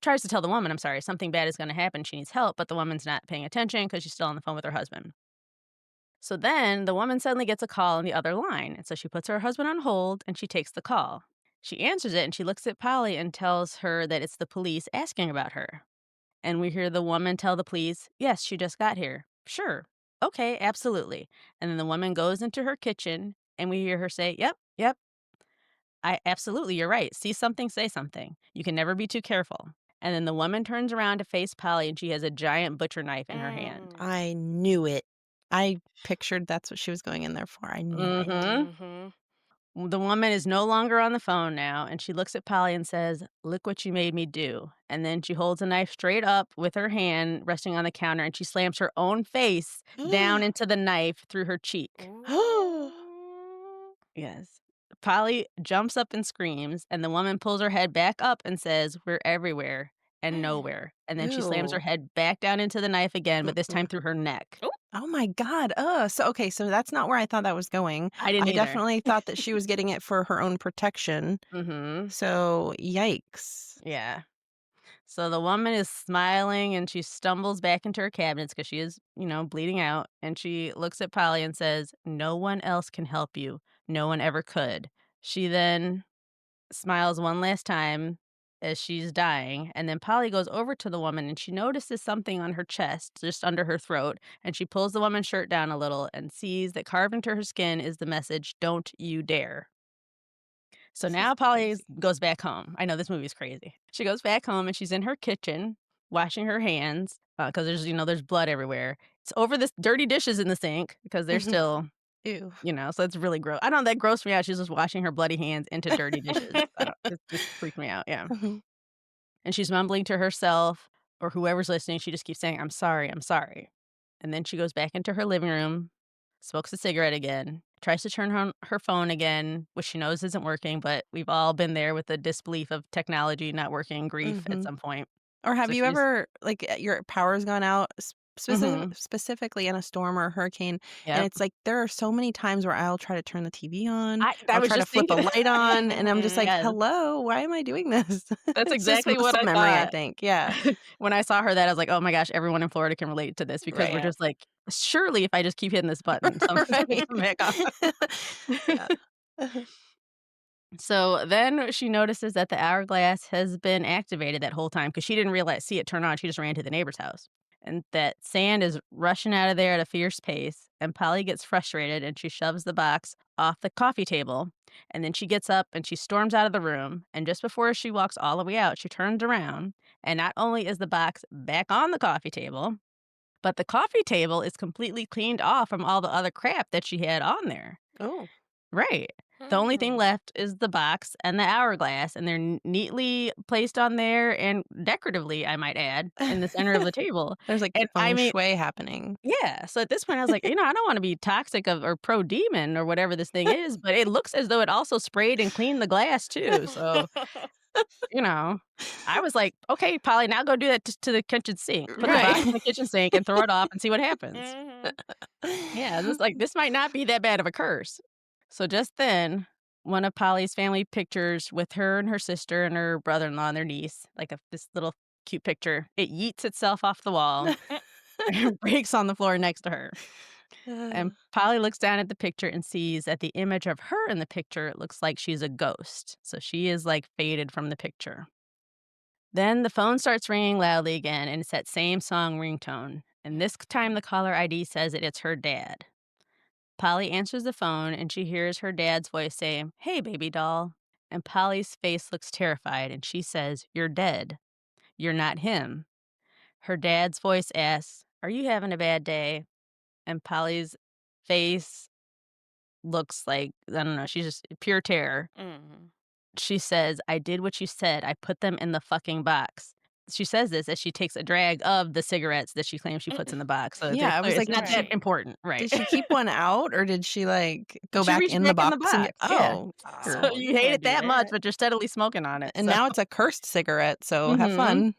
tries to tell the woman, I'm sorry, something bad is going to happen. She needs help, but the woman's not paying attention because she's still on the phone with her husband. So then the woman suddenly gets a call on the other line. And so she puts her husband on hold and she takes the call. She answers it and she looks at Polly and tells her that it's the police asking about her. And we hear the woman tell the police, yes, she just got here. Sure. Okay, absolutely. And then the woman goes into her kitchen and we hear her say, yep, yep, absolutely, you're right. See something, say something. You can never be too careful. And then the woman turns around to face Polly and she has a giant butcher knife in her hand. I knew it. I pictured that's what she was going in there for. I knew it. Mm-hmm. Mhm. The woman is no longer on the phone now, and she looks at Polly and says, look what you made me do. And then she holds a knife straight up with her hand resting on the counter, and she slams her own face down into the knife through her cheek. Ooh. Yes. Polly jumps up and screams, and the woman pulls her head back up and says, we're everywhere and nowhere. And then she slams her Ew. head back down into the knife again, but this time Mm-mm. through her neck. Ooh. Oh my god, so okay, so that's not where I thought that was going. I didn't I either. definitely thought that she was getting it for her own protection. Mm-hmm. So, yikes. Yeah. So the woman is smiling and she stumbles back into her cabinets because she is, bleeding out. And she looks at Polly and says, no one else can help you. No one ever could. She then smiles one last time as she's dying. And then Polly goes over to the woman and she notices something on her chest, just under her throat. And she pulls the woman's shirt down a little and sees that carved into her skin is the message, don't you dare. So This is now Polly crazy. goes back home. I know this movie's crazy. She goes back home and she's in her kitchen washing her hands because there's blood everywhere. It's over this dirty dishes in the sink because they're Mhm. still, Ew. so it's really gross. I don't know, that grossed me out. She's just washing her bloody hands into dirty dishes. It just freaked me out. Yeah. Mhm. And she's mumbling to herself or whoever's listening. She just keeps saying, I'm sorry, I'm sorry. And then she goes back into her living room, smokes a cigarette again, tries to turn on her phone again, which she knows isn't working, but we've all been there with the disbelief of technology not working, grief at Mhm. some point. Or have So you she's ever, like, your power's gone out, Mhm. specifically in a storm or a hurricane, and Yep. it's like there are so many times where I'll try to turn the TV on, I I'll was try to just flip a thinking light on, and I'm just Mhm. like, Yes. "Hello, why am I doing this?" That's It's just exactly what muscle I memory, I thought. think. Yeah. When I saw her that, I was like, "Oh my gosh, everyone in Florida can relate to this," because we're Right. Yeah. just like, "Surely if I just keep hitting this button, something's gonna Right. come back on." Yeah. So then she notices that the hourglass has been activated that whole time because she didn't see it turn on. She just ran to the neighbor's house. And that sand is rushing out of there at a fierce pace. And Polly gets frustrated and she shoves the box off the coffee table. And then she gets up and she storms out of the room. And just before she walks all the way out, she turns around. And not only is the box back on the coffee table, but the coffee table is completely cleaned off from all the other crap that she had on there. Oh. Right. The only thing Mhm. left is the box and the hourglass, and they're neatly placed on there and decoratively, I might add, in the center of the table. There's, like, And I feng mean, shui happening. yeah. So at this point, I was like, I don't want to be toxic or pro demon or whatever this thing is, but it looks as though it also sprayed and cleaned the glass too. So you know, I was like, okay, Polly, now go do that to the kitchen sink. Put the box in Right. the kitchen sink and throw it off and see what happens. Mhm. Yeah, this might not be that bad of a curse. So just then, one of Polly's family pictures with her and her sister and her brother-in-law and their niece, like this little cute picture, it yeets itself off the wall and breaks on the floor next to her. And Polly looks down at the picture and sees that the image of her in the picture looks like she's a ghost. So she is like faded from the picture. Then the phone starts ringing loudly again, and it's that same song ringtone. And this time the caller ID says that it's her dad. Polly answers the phone and she hears her dad's voice say, "Hey, baby doll." And Polly's face looks terrified and she says, "You're dead. You're not him." Her dad's voice asks, "Are you having a bad day?" And Polly's face looks like, I don't know, she's just pure terror. Mhm. She says, "I did what you said. I put them in the fucking box." She says this as she takes a drag of the cigarettes that she claims she puts in the box. So Yeah, I was it's like, not that Right. important, right? did she keep one out or did she, like, go She back reached in the back in the box and get box, yeah. oh, So Oh, you you hate can't it do that much, that. but you're steadily smoking on it, and so now it's a cursed cigarette, so have Mhm. fun.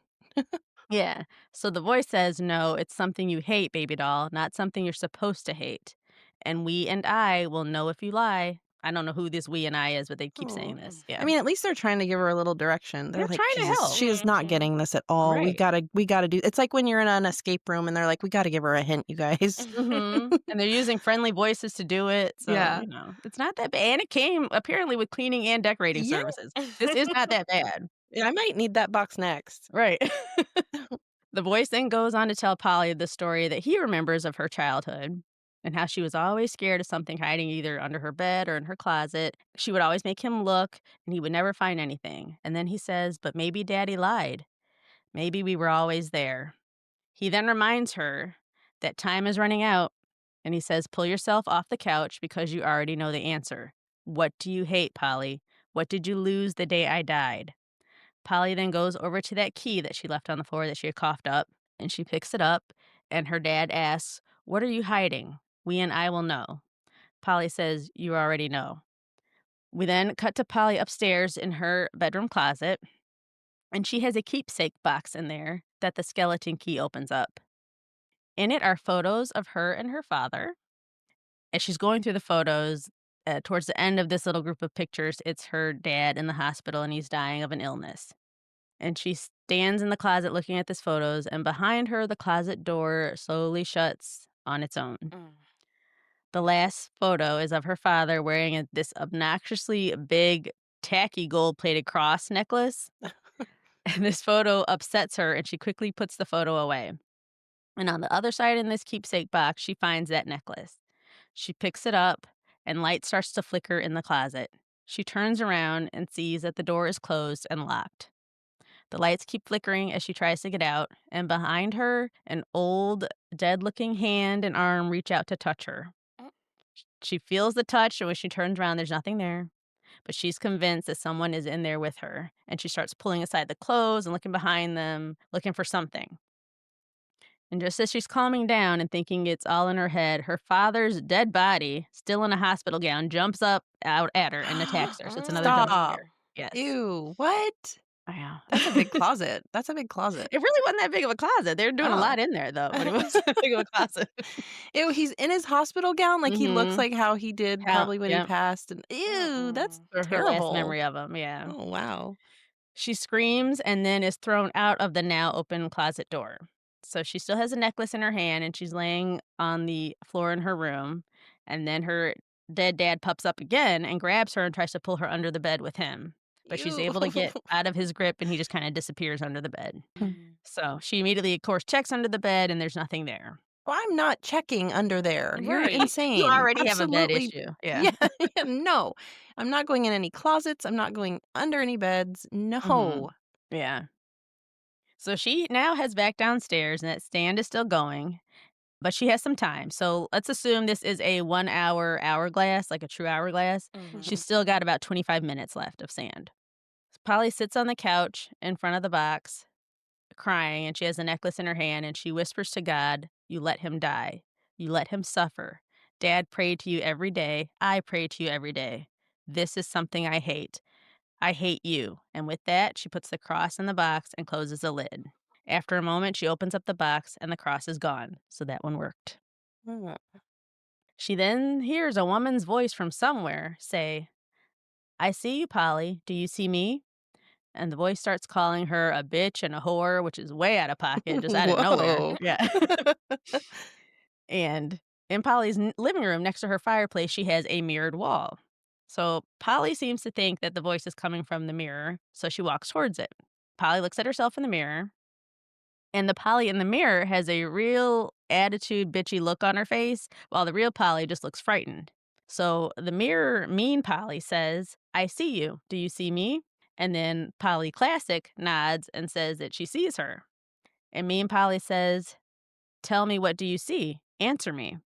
Yeah. So the voice says, "No, it's something you hate, baby doll, not something you're supposed to hate. And we and I will know if you lie." I don't know who this "we and I" is, but they keep saying Oh. this. I Yeah. mean, at least they're trying to give her a little direction. They're They're like, trying to "Jesus, help. she is not Mhm. getting this at all. Right. We gotta do." It's like when you're in an escape room and they're like, "We gotta give her a hint, you guys." Mhm. And they're using friendly voices to do it, so, Yeah. it's not that bad, and it came apparently with cleaning and decorating Yeah. services. This is not that bad. Yeah, I might need that box next. Right. The voice then goes on to tell Polly the story that he remembers of her childhood and how she was always scared of something hiding either under her bed or in her closet. She would always make him look, and he would never find anything. And then he says, "But maybe Daddy lied. Maybe we were always there." He then reminds her that time is running out, and he says, "Pull yourself off the couch because you already know the answer. What do you hate, Polly? What did you lose the day I died?" Polly then goes over to that key that she left on the floor that she had coughed up, and she picks it up, and her dad asks, "What are you hiding? We and I will know." Polly says, "You already know." We then cut to Polly upstairs in her bedroom closet, and she has a keepsake box in there that the skeleton key opens up. In it are photos of her and her father. As she's going through the photos, towards the end of this little group of pictures, it's her dad in the hospital and he's dying of an illness. And she stands in the closet looking at these photos, and behind her, the closet door slowly shuts on its own. Mm. The last photo is of her father wearing this obnoxiously big, tacky gold plated cross necklace. And this photo upsets her, and she quickly puts the photo away. And on the other side in this keepsake box, she finds that necklace. She picks it up, and light starts to flicker in the closet. She turns around and sees that the door is closed and locked. The lights keep flickering as she tries to get out, and behind her, an old, dead looking hand and arm reach out to touch her. She feels the touch, and when she turns around, there's nothing there. But she's convinced that someone is in there with her, and she starts pulling aside the clothes and looking behind them, looking for something. And just as she's calming down and thinking it's all in her head, her father's dead body, still in a hospital gown, jumps up out at her and attacks her. So it's another jump Stop. scare. Yes. Ew, what? I know. That's a big closet. That's a big closet. It really wasn't that big of a closet. They were doing a Oh. lot in there, though, but it wasn't that big of a closet. Ew, he's in his hospital gown, like, he looks Mhm. like how he did How probably when he yep. passed, and ew, that's Or her last terrible. memory of him, yeah. Oh, wow. She screams and then is thrown out of the now open closet door. So she still has a necklace in her hand and she's laying on the floor in her room. And then her dead dad pops up again and grabs her and tries to pull her under the bed with him. But she's Ew. able to get out of his grip and he just kind of disappears under the bed. Mm. So she immediately, of course, checks under the bed and there's nothing there. Well, I'm not checking under there. You're Right. You insane. already have a bed Absolutely. issue. Yeah. Yeah, yeah, no. I'm not going in any closets. I'm not going under any beds. hmm No. Yeah. So she now heads back downstairs and that stand is still going. But she has some time, so let's assume this is a 1-hour hourglass, like a true hourglass. Mhm. She's still got about 25 minutes left of sand. Polly sits on the couch in front of the box, crying, and she has a necklace in her hand, and she whispers to God, "You let him die. You let him suffer. Dad prayed to you every day. I pray to you every day. This is something I hate. I hate you." And with that, she puts the cross in the box and closes the lid. After a moment, she opens up the box, and the cross is gone, so that one worked. Mm. She then hears a woman's voice from somewhere say, "I see you, Polly. Do you see me?" And the voice starts calling her a bitch and a whore, which is way out of pocket, just out of nowhere. Whoa. Yeah. And in Polly's living room next to her fireplace, she has a mirrored wall. So Polly seems to think that the voice is coming from the mirror, so she walks towards it. Polly looks at herself in the mirror, and the Polly in the mirror has a real attitude, bitchy look on her face, while the real Polly just looks frightened. So the mirror mean Polly says, "I see you. Do you see me?" And then Polly Classic nods and says that she sees her. And mean Polly says, "Tell me, what do you see? Answer me.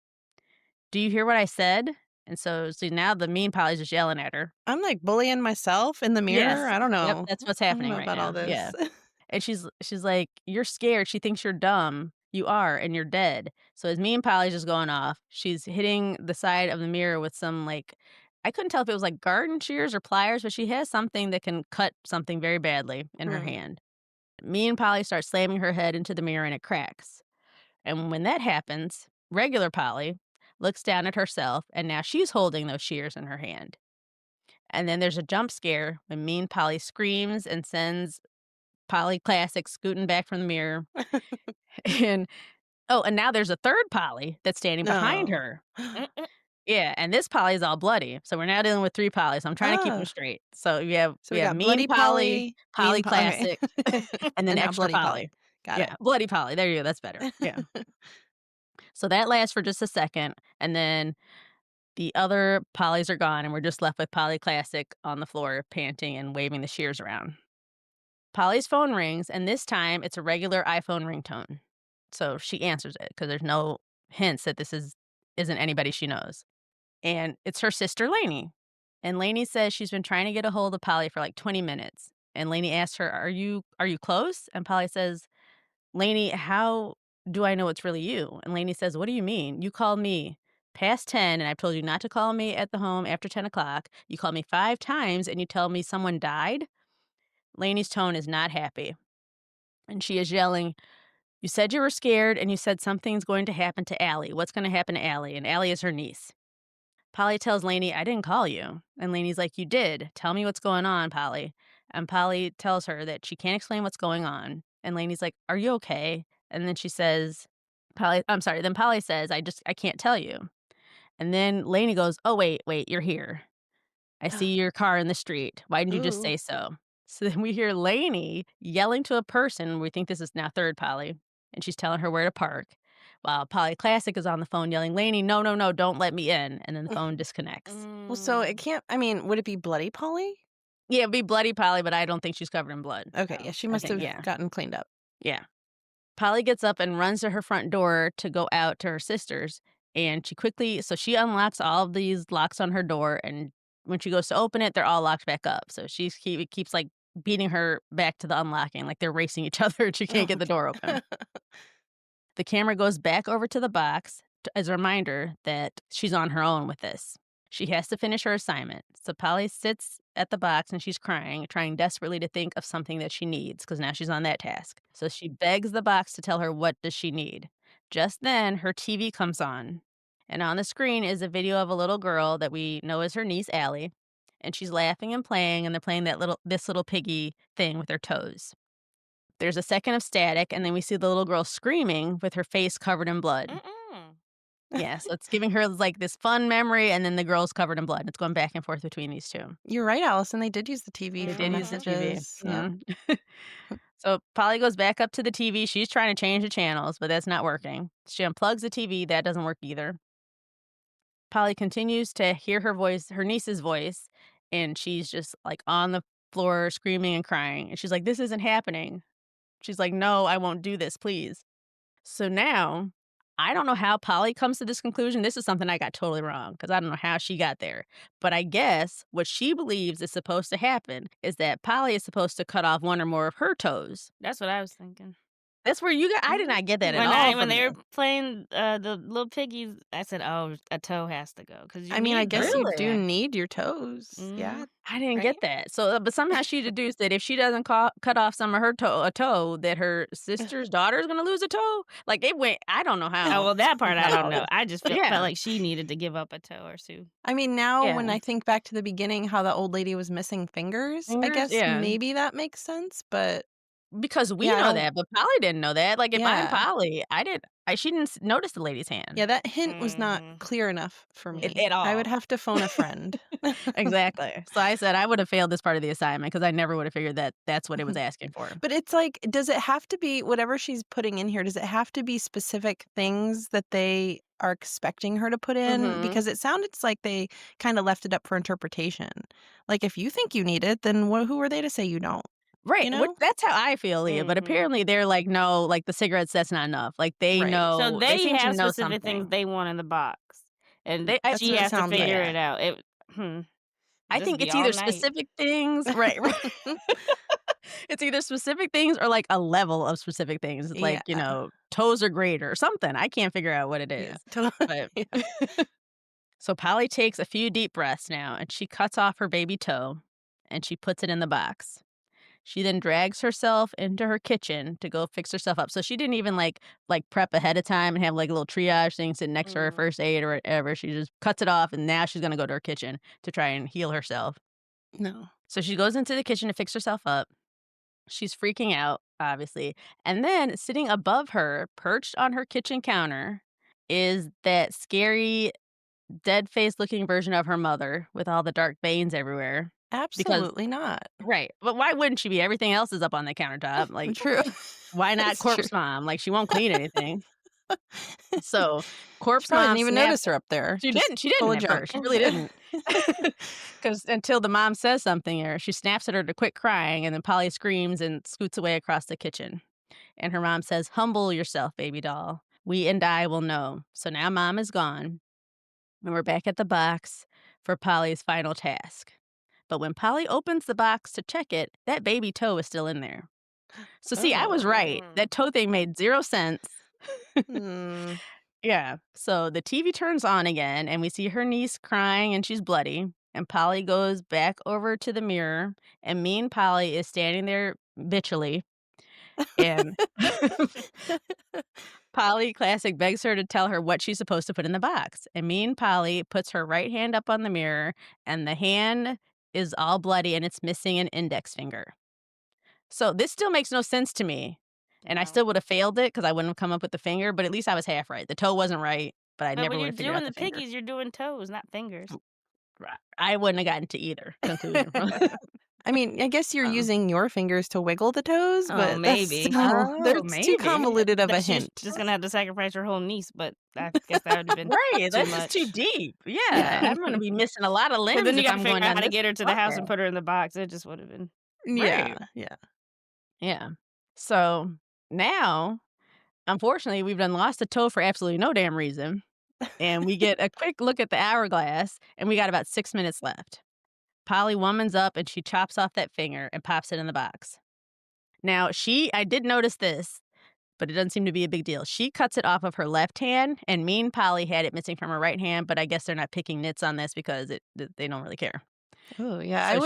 Do you hear what I said?" And so see now the mean Polly's just yelling at her. I'm, like, bullying myself in the mirror? Yes. I don't Yep, know. that's what's I don't happening know right about all now. Yeah. this. And she's like, "You're scared." She thinks you're dumb. You are, and you're dead. So as mean Polly's just going off, she's hitting the side of the mirror with some like I couldn't tell if it was like garden shears or pliers, but she has something that can cut something very badly in her Mm. hand. Mean Polly starts slamming her head into the mirror and it cracks. And when that happens, regular Polly looks down at herself and now she's holding those shears in her hand. And then there's a jump scare when Mean Polly screams and sends Polly Classic scooting back from the mirror. And oh, and now there's a third Polly that's standing behind No. her. Yeah, and this Polly is all bloody. So we're now dealing with 3 Pollys. I'm trying to keep them Ah. straight. So we have So we we have got Mean Bloody Polly, Polly, Polly okay. Classic, and then And now Extra Bloody Polly. Polly. Got it. Yeah, Bloody Polly. There you go. That's better. Yeah. So that lasts for just a second, and then the other Pollys are gone, and we're just left with Polly Classic on the floor, panting and waving the shears around. Polly's phone rings, and this time it's a regular iPhone ringtone. So she answers it because there's no hints that isn't anybody she knows. And it's her sister Lainey. And Lainey says she's been trying to get a hold of Polly for like 20 minutes. And Lainey asks her, "Are you close?" And Polly says, "Lainey, how do I know it's really you?" And Lainey says, "What do you mean? You called me past 10 and I told you not to call me at the home after 10 o'clock. You called me 5 times and you tell me someone died?" Lainey's tone is not happy. And she is yelling, "You said you were scared and you said something's going to happen to Allie. What's going to happen to Allie?" And Allie is her niece. Polly tells Lainey, "I didn't call you." And Lainey's like, "You did. Tell me what's going on, Polly." And Polly tells her that she can't explain what's going on. And Lainey's like, "Are you okay?" And then she says, then Polly says, I can't tell you." And then Lainey goes, "Oh, wait, you're here. I see your car in the street. Why didn't you just Ooh. say so?" So then we hear Lainey yelling to a person. We think this is now third Polly, and she's telling her where to park. While Polly Classic is on the phone yelling, "Lainey, no, no, no, don't let me in." And then the phone disconnects. Well, so it Mm. can't I mean, would it be Bloody Polly? Yeah, it'd be Bloody Polly, but I don't think she's covered in blood. Okay, yeah, she I must think, have yeah, gotten cleaned up. yeah. Polly gets up and runs to her front door to go out to her sister's, and she unlocks all of these locks on her door, and when she goes to open it, they're all locked back up. So keeps like beating her back to the unlocking, like they're racing each other and she can't get the door open. The camera goes back over to the box as a reminder that she's on her own with this. She has to finish her assignment. So Polly sits at the box and she's crying, trying desperately to think of something that she needs because now she's on that task. So she begs the box to tell her what does she need. Just then, her TV comes on. And on the screen is a video of a little girl that we know as her niece, Allie. And she's laughing and playing, and they're playing this little piggy thing with her toes. There's a second of static, and then we see the little girl screaming with her face covered in blood. Mm-mm. Yeah, so it's giving her, like, this fun memory, and then the girl's covered in blood. It's going back and forth between these two. You're right, Allison. They did use the TV They for did use the TV. messages. Yeah. Mhm. So Polly goes back up to the TV. She's trying to change the channels, but that's not working. She unplugs the TV. That doesn't work either. Polly continues to hear her voice, her niece's voice, and she's just, like, on the floor screaming and crying. And she's like, "This isn't happening." She's like, "No, I won't do this, please." So now, I don't know how Polly comes to this conclusion. This is something I got totally wrong because I don't know how she got there. But I guess what she believes is supposed to happen is that Polly is supposed to cut off one or more of her toes. That's what I was thinking. That's where you got. I did not get that at When all when from they you. were playing the little piggies, I said, "Oh, a toe has to go because you I mean, I need guess those." you do Really? need your toes. Mhm. Yeah. I didn't Right? get that. So, but somehow she deduced that if she doesn't cut off some of her toe, that her sister's daughter is going to lose a toe. Like it went. I don't know Oh, how. well, that part I don't How know. I just felt Yeah. like she needed to give up a toe or two. I mean, now Yeah. when I think back to the beginning, how the old lady was missing fingers, I Fingers? guess Yeah. maybe that makes sense. But Because we yeah, I know don't. that, but Polly didn't know that. Like, if I'm Yeah. Polly, she didn't notice the lady's hand. Yeah, that hint was not Mhm. clear enough for At me. I would all. have to phone a friend. Exactly. So I said I would have failed this part of the assignment because I never would have figured that that's what it was asking for. But it's like, does it have to be whatever she's putting in here? Does it have to be specific things that they are expecting her to put in? Mhm. Because it sounded like they kind of left it up for interpretation. Like, if you think you need it, then who are they to say you don't? Right, You which know? that's how I feel, Leah, but Mhm. apparently they're like, "No, like, the cigarettes, that's not enough." Like, they Right. So know they they seem to have know specific things something. they want in the box, and That's she what it has to sounds figure like. it out. Hmm, I just think be it's all either night. specific things right. It's either specific things or, like, a level of specific things. It's Yeah. like, toes are great or something. I can't figure out what it Yeah. is. Totally. But Yeah. so Polly takes a few deep breaths now, and she cuts off her baby toe, and she puts it in the box. She then drags herself into her kitchen to go fix herself up. So she didn't even, like, prep ahead of time and have, like, a little triage thing sitting next to her Mhm. first aid or whatever. She just cuts it off, and now she's gonna go to her kitchen to try and heal herself. No. So she goes into the kitchen to fix herself up. She's freaking out, obviously. And then sitting above her, perched on her kitchen counter, is that scary, dead face looking version of her mother with all the dark veins everywhere. Because, Absolutely not. right. But why wouldn't she be? Everything else is up on the countertop. Like, True. why not It's true. corpse mom? Like, she won't clean anything. So, She corpse probably didn't mom even snaps. notice her up there. Just She full didn't of at junk. first. She really didn't. Because until the mom says something, or she snaps at her to quit crying, and then Polly screams and scoots away across the kitchen. And her mom says, "Humble yourself, baby doll. We and I will know." So now mom is gone, and we're back at the box for Polly's final task. But when Polly opens the box to check it, that baby toe is still in there. So see, I was right. Oh. That toe thing made 0 sense. Hmm. Yeah. So the TV turns on again, and we see her niece crying, and she's bloody. And Polly goes back over to the mirror, and mean Polly is standing there bitchily. And Polly Classic begs her to tell her what she's supposed to put in the box. And mean Polly puts her right hand up on the mirror, and the hand is all bloody, and it's missing an index finger. So this still makes no sense to me. And I No. still would have failed it because I wouldn't have come up with the finger, but at least I was half right. The toe wasn't right, but I But never when would you're have figured doing out the the finger. piggies, you're doing toes, not fingers. Right. I wouldn't have gotten to either conclusion from I mean, I guess you're um, using your fingers to wiggle the toes, Oh, but that's maybe. still Oh, that's too maybe. convoluted of a That she was hint. just gonna have to sacrifice her whole niece, but I guess that would have been Right, too that's just too much. deep. Yeah, Yeah. I'm gonna be missing a lot of Well, limbs then you if got to I'm figure going out down how to this get her to the house and podcast. put her in the box. It just would have been. Yeah. Right. Yeah. Yeah. So now, unfortunately, we've done lost a toe for absolutely no damn reason. And we get a quick look at the hourglass, and we got about 6 minutes left. Polly womans up and she chops off that finger and pops it in the box. Now, I did notice this. but it doesn't seem to be a big deal. She cuts it off of her left hand, and mean Polly had it missing from her right hand, but I guess they're not picking nits on this because they don't really care. Oh, yeah, So I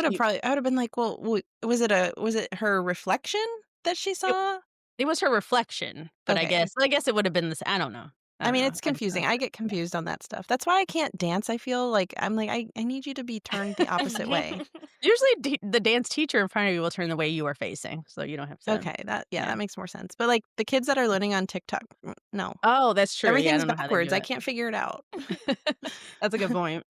would've been like, "Well, was it her reflection that she it saw?" it was her reflection, but Okay. I guess it would have been this I don't know. I I don't mean, know. it's I confusing. don't I get yeah. confused on that stuff. That's why I can't dance, I feel like I'm like, I need you to be turned the opposite way." Usually the dance teacher in front of you will turn the way you are facing, so you don't have to Okay, yeah. that makes more sense. But, like, the kids that are learning on TikTok, no. Oh, that's true. Yeah, I Everything's don't know how they do backwards. I it. can't figure it out. That's a good point.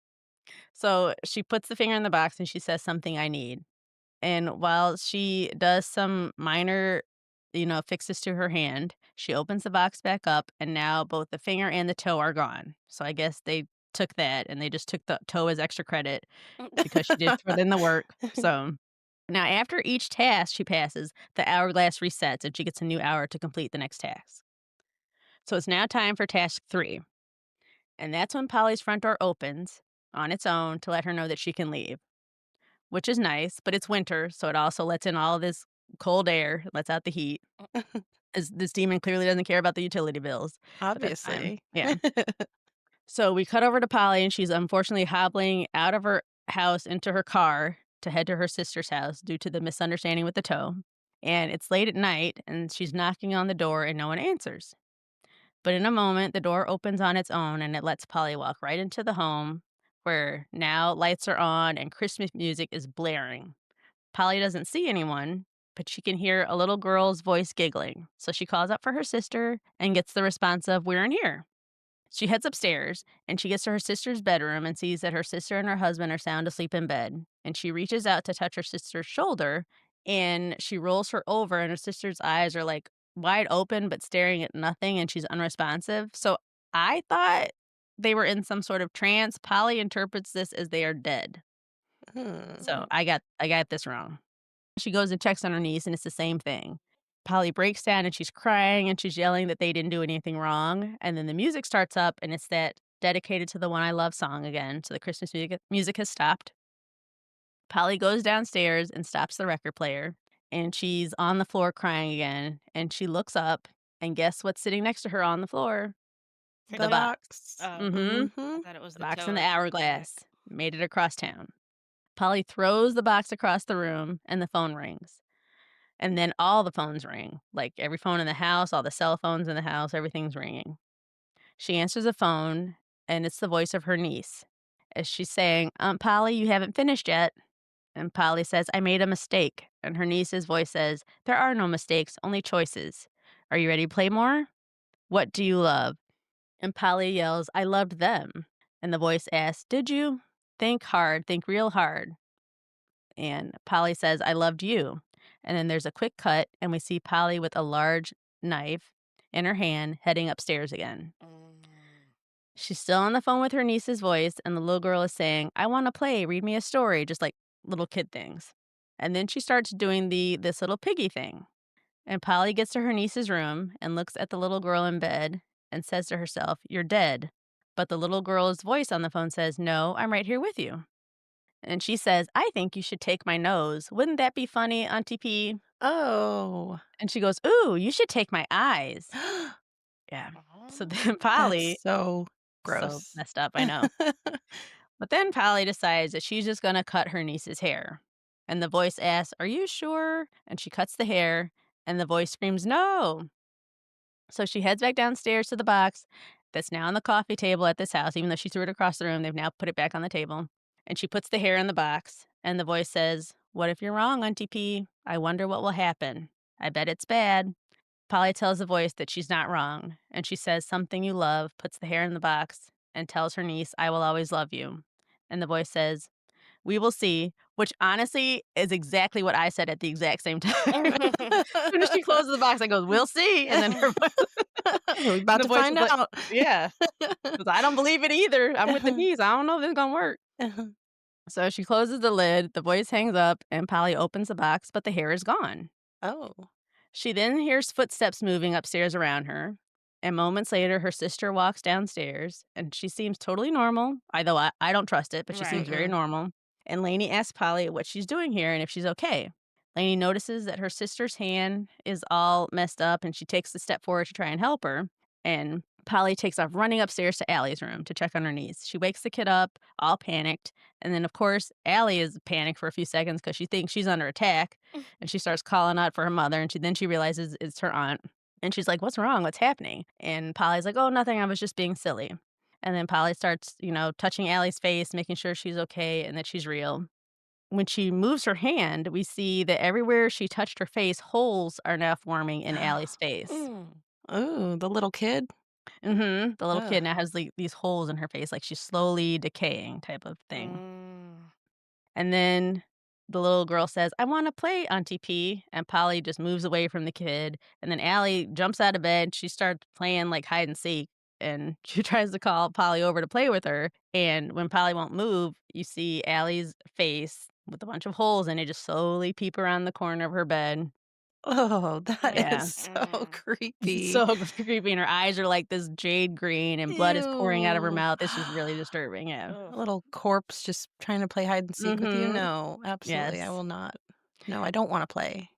So she puts the finger in the box and she says something I need. And while she does some minor, fixes to her hand, she opens the box back up and now both the finger and the toe are gone. So I guess they took that and they just took the toe as extra credit because she did put in the work. So now after each task she passes, the hourglass resets and she gets a new hour to complete the next task. So it's now time for task 3. And that's when Polly's front door opens on its own to let her know that she can leave, which is nice, but it's winter, so it also lets in all of this cold air, lets out the heat. As this demon clearly doesn't care about the utility bills at this time. Obviously. Yeah. So we cut over to Polly, and she's unfortunately hobbling out of her house into her car to head to her sister's house due to the misunderstanding with the toe. And it's late at night, and she's knocking on the door, and no one answers. But in a moment, the door opens on its own and it lets Polly walk right into the home where now lights are on and Christmas music is blaring. Polly doesn't see anyone, but she can hear a little girl's voice giggling. So she calls out for her sister and gets the response of, "We're in here." She heads upstairs and she gets to her sister's bedroom and sees that her sister and her husband are sound asleep in bed. And she reaches out to touch her sister's shoulder and she rolls her over, and her sister's eyes are like wide open but staring at nothing and she's unresponsive. So I thought they were in some sort of trance. Polly interprets this as they are dead. So Hmm. I got this wrong. She goes and checks on her niece and it's the same thing. Polly breaks down and she's crying and she's yelling that they didn't do anything wrong. And then the music starts up and it's that dedicated to the one I love song again. So the Christmas music has stopped. Polly goes downstairs and stops the record player. And she's on the floor crying again. And she looks up and guess what's sitting next to her on the floor? The The box. box. Mm-hmm. I Mhm. thought it was The the box toe in the or something. hourglass. Made it across town. Polly throws the box across the room and the phone rings. And then all the phones ring, like every phone in the house, all the cell phones in the house, everything's ringing. She answers the phone, and it's the voice of her niece as she's saying, Polly, you haven't finished yet. And Polly says, I made a mistake. And her niece's voice says, there are no mistakes, only choices. Are you ready to play more? What do you love? And Polly yells, I loved them. And the voice asks, did you? Think hard, think real hard. And Polly says, I loved you. And then there's a quick cut, and we see Polly with a large knife in her hand heading upstairs again. She's still on the phone with her niece's voice, and the little girl is saying, I want to play, read me a story, just like little kid things. And then she starts doing this little piggy thing. And Polly gets to her niece's room and looks at the little girl in bed and says to herself, you're dead. But the little girl's voice on the phone says, no, I'm right here with you. And she says, I think you should take my nose. Wouldn't that be funny, Auntie P? Oh. And she goes, ooh, you should take my eyes. Yeah. So then That's Polly, so so gross. messed up, I know. But then Polly decides that she's just going to cut her niece's hair. And the voice asks, are you sure? And she cuts the hair, and the voice screams, no. So she heads back downstairs to the box that's now on the coffee table at this house. Even though she threw it across the room, they've now put it back on the table. And she puts the hair in the box, and the voice says, what if you're wrong, Auntie P? I wonder what will happen. I bet it's bad. Polly tells the voice that she's not wrong, and she says something you love, puts the hair in the box, and tells her niece, I will always love you. And the voice says, we will see, which honestly is exactly what I said at the exact same time. As soon as she closes the box, I go, we'll see. And then We're about the to voice find was like, out. yeah, 'cause I don't believe it either. I'm with the niece. I don't know if this is gonna work. So she closes the lid, the voice hangs up, and Polly opens the box, but the hair is gone. Oh. She then hears footsteps moving upstairs around her, and moments later, her sister walks downstairs, and she seems totally normal, although I don't trust it, but she seems Right. very Mm-mm. normal. And Lainey asks Polly what she's doing here and if she's okay. Lainey notices that her sister's hand is all messed up and she takes a step forward to try and help her. And Polly takes off running upstairs to Allie's room to check on her niece. She wakes the kid up, all panicked. And then, of course, Allie is panicked for a few seconds because she thinks she's under attack. And she starts calling out for her mother. And then she realizes it's her aunt. And she's like, "What's wrong? What's happening?" And Polly's like, "Oh, nothing. I was just being silly." And then Polly starts, touching Allie's face, making sure she's okay and that she's real. When she moves her hand, we see that everywhere she touched her face, holes are now forming in Allie's face. Oh, the little kid? The little Ugh. kid now has these holes in her face, like she's slowly decaying type of thing. Mm. And then the little girl says, "I want to play, Auntie P." And Polly just moves away from the kid. And then Allie jumps out of bed. She starts playing like hide and seek. And she tries to call Polly over to play with her. And when Polly won't move, you see Allie's face with a bunch of holes in it just slowly peep around the corner of her bed. Oh, that is Yeah. so It's creepy. so creepy. And her eyes are like this jade green and blood is pouring out of her Ew. mouth. It's just really disturbing. Yeah. Ugh. A little corpse just trying to play hide and seek with you? Mm-hmm. No, absolutely, I Yes. will not. No, I don't wanna play.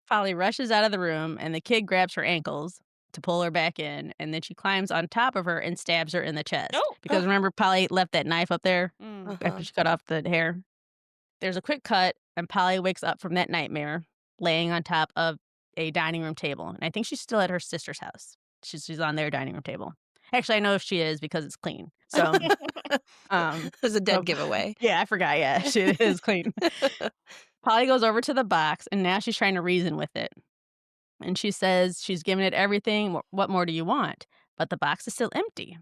Polly rushes out of the room, and the kid grabs her ankles to pull her back in, and then she climbs on top of her and stabs her in the chest. Oh. Because remember, Polly left that knife up there Mm. after Uh-huh. she cut off the hair? There's a quick cut, and Polly wakes up from that nightmare, laying on top of a dining room table. And I think she's still at her sister's house. She's on their dining room table. Actually, I know if she is because it's clean. So, It's a so dead giveaway. yeah, I forgot. Yeah, she is clean. Polly goes over to the box, and now she's trying to reason with it. And she says she's given it everything. What more do you want? But the box is still empty.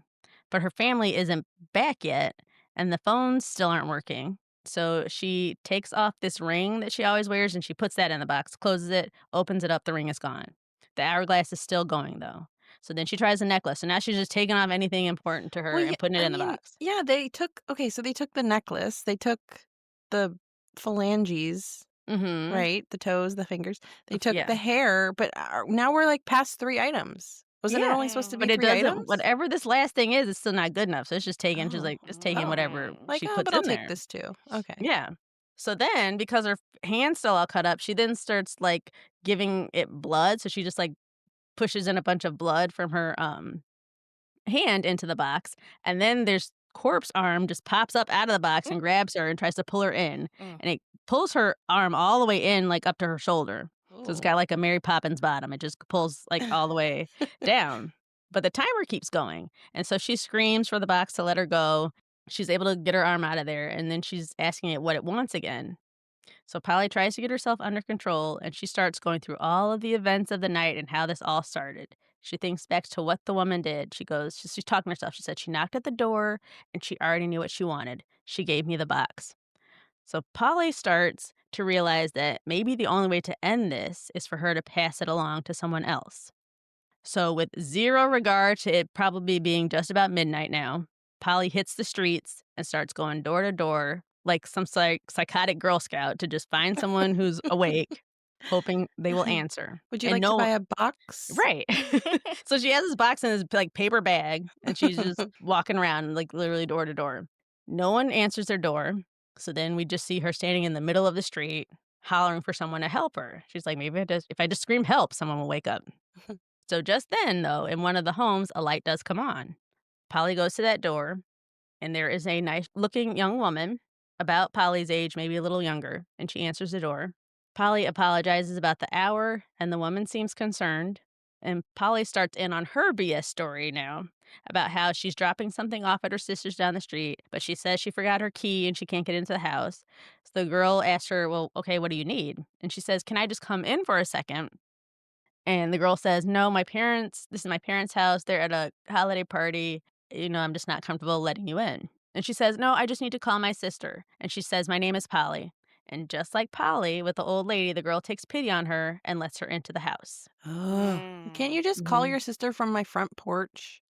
But her family isn't back yet, and the phones still aren't working. So she takes off this ring that she always wears and she puts that in the box, closes it, opens it up. The ring is gone. The hourglass is still going, though. So then she tries the necklace. So now she's just taking off anything important to her Well, yeah, and putting it I in the mean, box. yeah, they took so they took the necklace, they took the phalanges, Mm right? The toes, the fingers. They hmm. took Yeah. the hair, but now we're, like, past 3 items. Wasn't it Yeah. only supposed to be But it 3 doesn't, items? whatever this last thing is, it's still not good enough. So it's just taking, she's Oh, like, just taking whatever like, she "Oh, puts but I'll in take there. this too." Okay. Yeah. So then, because her hand's still all cut up, she then starts, like, giving it blood, so she just, like, pushes in a bunch of blood from her, hand into the box, and then there's corpse arm just pops up out of the box and grabs her and tries to pull her in, Mm. and it pulls her arm all the way in, like, up to her shoulder. So it's Ooh. got, like, a Mary Poppins bottom. It just pulls, like, all the way down. But the timer keeps going, and so she screams for the box to let her go. She's able to get her arm out of there, and then she's asking it what it wants again. So Polly tries to get herself under control and she starts going through all of the events of the night and how this all started. She thinks back to what the woman did. She goes, she's talking to herself. She said, "She knocked at the door and she already knew what she wanted. She gave me the box." So Polly starts to realize that maybe the only way to end this is for her to pass it along to someone else. So, with zero regard to it probably being just about midnight now, Polly hits the streets and starts going door to door like some psychotic Girl Scout to just find someone who's awake, hoping they will answer. Would you And like to buy no, a box? right. So she has this box in this like paper bag, and she's just walking around like literally door to door. No one answers their door. So then we just see her standing in the middle of the street, hollering for someone to help her. She's like, maybe if I just scream help, someone will wake up. So just then, though, in one of the homes, a light does come on. Polly goes to that door, and there is a nice looking young woman, about Polly's age, maybe a little younger, and she answers the door. Polly apologizes about the hour, and the woman seems concerned. And Polly starts in on her BS story now about how she's dropping something off at her sister's down the street, but she says she forgot her key and she can't get into the house. So the girl asks her, "Well, okay, what do you need?" And she says, "Can I just come in for a second?" And the girl says, "No, this is my parents' house. They're at a holiday party. I'm just not comfortable letting you in." And she says, "No, I just need to call my sister." And she says, "My name is Polly." And just like Polly with the old lady, the girl takes pity on her and lets her into the house. Oh, can't Mm. you just call Mhm. your sister from my front porch?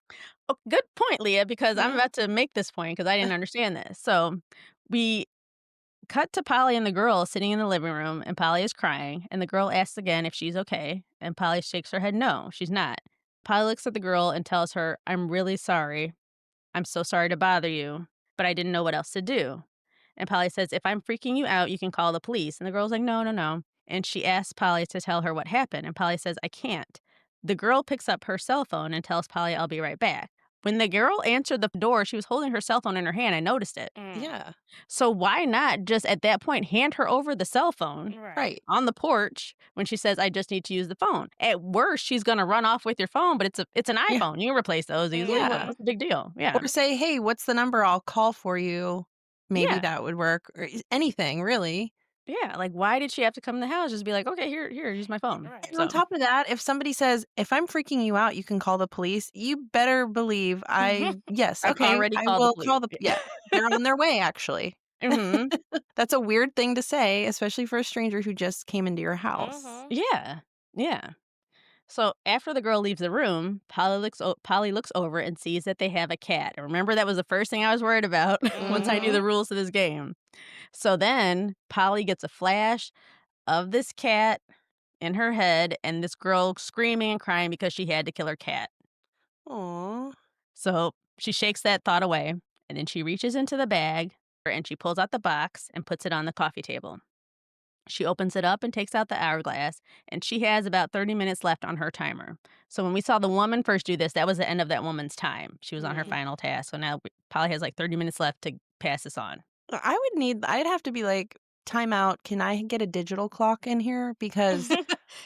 Oh, good point, Leah, because I'm Yeah. about to make this point because I didn't understand this. So we cut to Polly and the girl sitting in the living room, and Polly is crying, and the girl asks again if she's okay, and Polly shakes her head no, she's not. Polly looks at the girl and tells her, "I'm really sorry. I'm so sorry to bother you, but I didn't know what else to do." And Polly says, "If I'm freaking you out, you can call the police." And the girl's like, "No, no, no." And she asks Polly to tell her what happened. And Polly says, "I can't." The girl picks up her cell phone and tells Polly, "I'll be right back." When the girl answered the door, she was holding her cell phone in her hand. I noticed it. Yeah. So why not just at that point hand her over the cell phone Right. Right. on the porch when she says, "I just need to use the phone"? At worst, she's gonna run off with your phone, but it's an Yeah. iPhone. You can replace those easily. Yeah. Mhm. What's the big deal? Yeah. Or say, "Hey, what's the number? I'll call for you." Maybe Yeah. that would work, or anything really. Yeah. Like, why did she have to come in the house? Just be like, "Okay, here, use my phone." Right. And on So top of that, if somebody says, "If I'm freaking you out, you can call the police," you better believe yes, I've okay, already I called the will police. call yeah, they're on their way, actually. Mhm. That's a weird thing to say, especially for a stranger who just came into your house. Mhm. Yeah. Yeah. So after the girl leaves the room, Polly looks over and sees that they have a cat. And remember, that was the first thing I was worried about once I knew Mhm. the Mhm. rules of this game. So then Polly gets a flash of this cat in her head and this girl screaming and crying because she had to kill her cat. Aw. So she shakes that thought away and then she reaches into the bag and she pulls out the box and puts it on the coffee table. She opens it up and takes out the hourglass, and she has about 30 minutes left on her timer. So when we saw the woman first do this, that was the end of that woman's time. She was on her Mm. final task. So now Polly has like 30 minutes left to pass this on. I'd have to be like, "Time out, can I get a digital clock in here? Because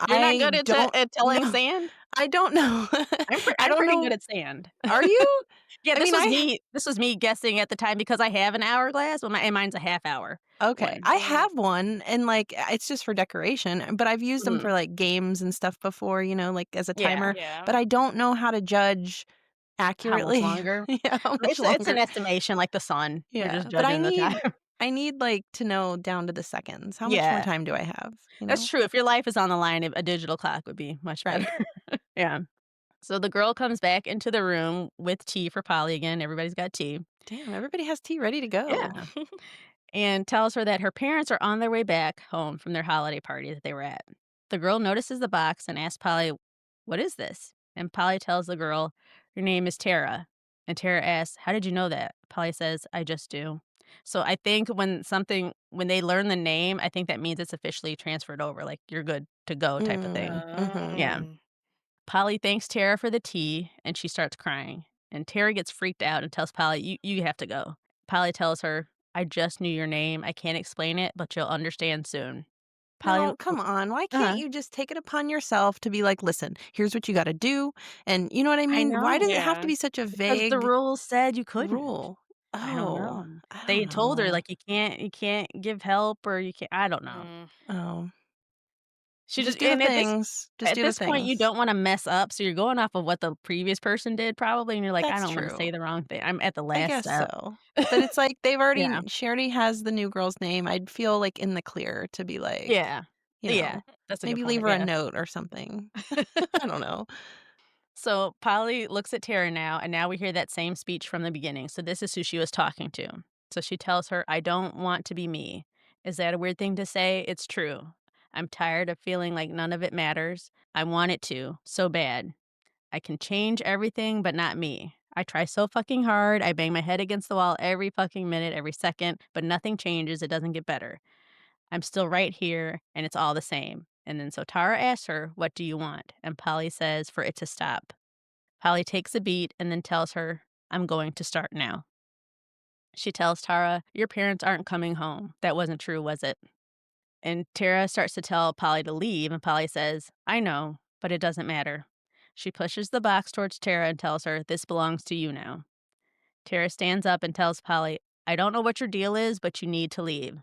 You're not I good at, don't at telling know. sand? I don't know. I I'm don't pretty good know. at sand. Are you? Yeah, I mean, this was me guessing at the time because I have an hourglass. Well, and mine's a half hour okay, one. I Mm. have one, and, like, it's just for decoration, but I've used them Mhm. for, like, games and stuff before, like, as a Yeah. timer, Yeah. but I don't know how to judge How much accurately, longer? yeah, how much It's an longer. estimation like the sun. You're Yeah, just but I judging the time. need I need, like, to know down to the seconds. How much more Yeah. time do I have, That's true. If your life is on the line, a digital clock would be much better. Right. Yeah. So the girl comes back into the room with tea for Polly again. Everybody's got tea. Damn, everybody has tea ready to go. Yeah. And tells her that her parents are on their way back home from their holiday party that they were at. The girl notices the box and asks Polly, "What is this?" And Polly tells the girl, "Your name is Tara." And Tara asks, "How did you know that?" Polly says, "I just do." So I think when they learn the name, I think that means it's officially transferred over, like you're good to go type of thing. Mhm. Yeah. Oh. Polly thanks Tara for the tea and she starts crying. And Tara gets freaked out and tells Polly, you have to go. Polly tells her, "I just knew your name. I can't explain it, but you'll understand soon." Polly, No, come on. Why can't uh you just take it upon yourself to be like, "Listen, here's what you gotta do," and you know what I I mean? Why know, does it have to Yeah. be such a because the vague rules said you couldn't. rule? I don't Oh, know. I They don't told her, know. like, you can't give help or you can't I don't know. Mm. Oh, She just just do the and things. Just at do the this point, you things. don't wanna mess up, so you're going off of what the previous person did probably, and you're like, "I That's don't wanna say true. the wrong thing." I'm at the I last guess step. so. But it's like Yeah. she already has the new girl's name. I'd feel like in the clear to be like, Yeah. Yeah. That's a good maybe leave point, her a yeah. note or something. I don't know. So Polly looks at Tara now, and now we hear that same speech from the beginning. So this is who she was talking to. So she tells her, "I don't want to be me." Is that a weird thing to say? It's true. I'm tired of feeling like none of it matters. I want it to, so bad. I can change everything, but not me. I try so fucking hard. I bang my head against the wall every fucking minute, every second, but nothing changes. It doesn't get better. I'm still right here, and it's all the same. And then so Tara asks her, "What do you want?" And Polly says, "For it to stop." Polly takes a beat and then tells her, "I'm going to start now." She tells Tara, "Your parents aren't coming home. That wasn't true, was it?" And Tara starts to tell Polly to leave, and Polly says, "I know, but it doesn't matter." She pushes the box towards Tara and tells her, "This belongs to you now." Tara stands up and tells Polly, "I don't know what your deal is, but you need to leave."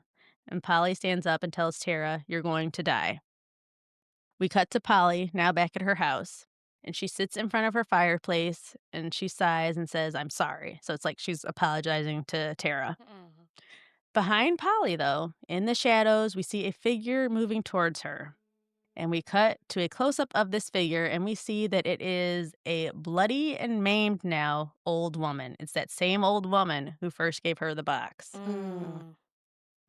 And Polly stands up and tells Tara, "You're going to die." We cut to Polly, now back at her house, and she sits in front of her fireplace and she sighs and says, "I'm sorry." So it's like she's apologizing to Tara. Mhm. Behind Polly, though, in the shadows, we see a figure moving towards her. And we cut to a close up of this figure and we see that it is a bloody and maimed now old woman. It's that same old woman who first gave her the box. Mm. Mm.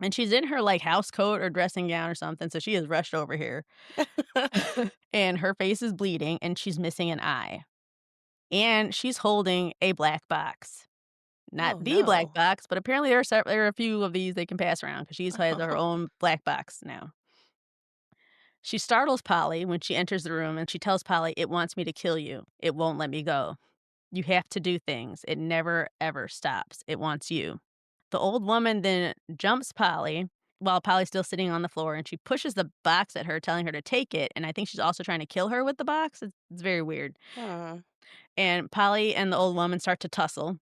And she's in her like house coat or dressing gown or something. So she is rushed over here. And her face is bleeding and she's missing an eye. And she's holding a black box. Not Oh, the black no. box, but apparently there are a few of these they can pass around because she has her own black box now. She startles Polly when she enters the room and she tells Polly, "It wants me to kill you. It won't let me go. You have to do things. It never, ever stops. It wants you." The old woman then jumps Polly while Polly's still sitting on the floor and she pushes the box at her, telling her to take it. And I think she's also trying to kill her with the box. It's very weird. Hmm. And Polly and the old woman start to tussle.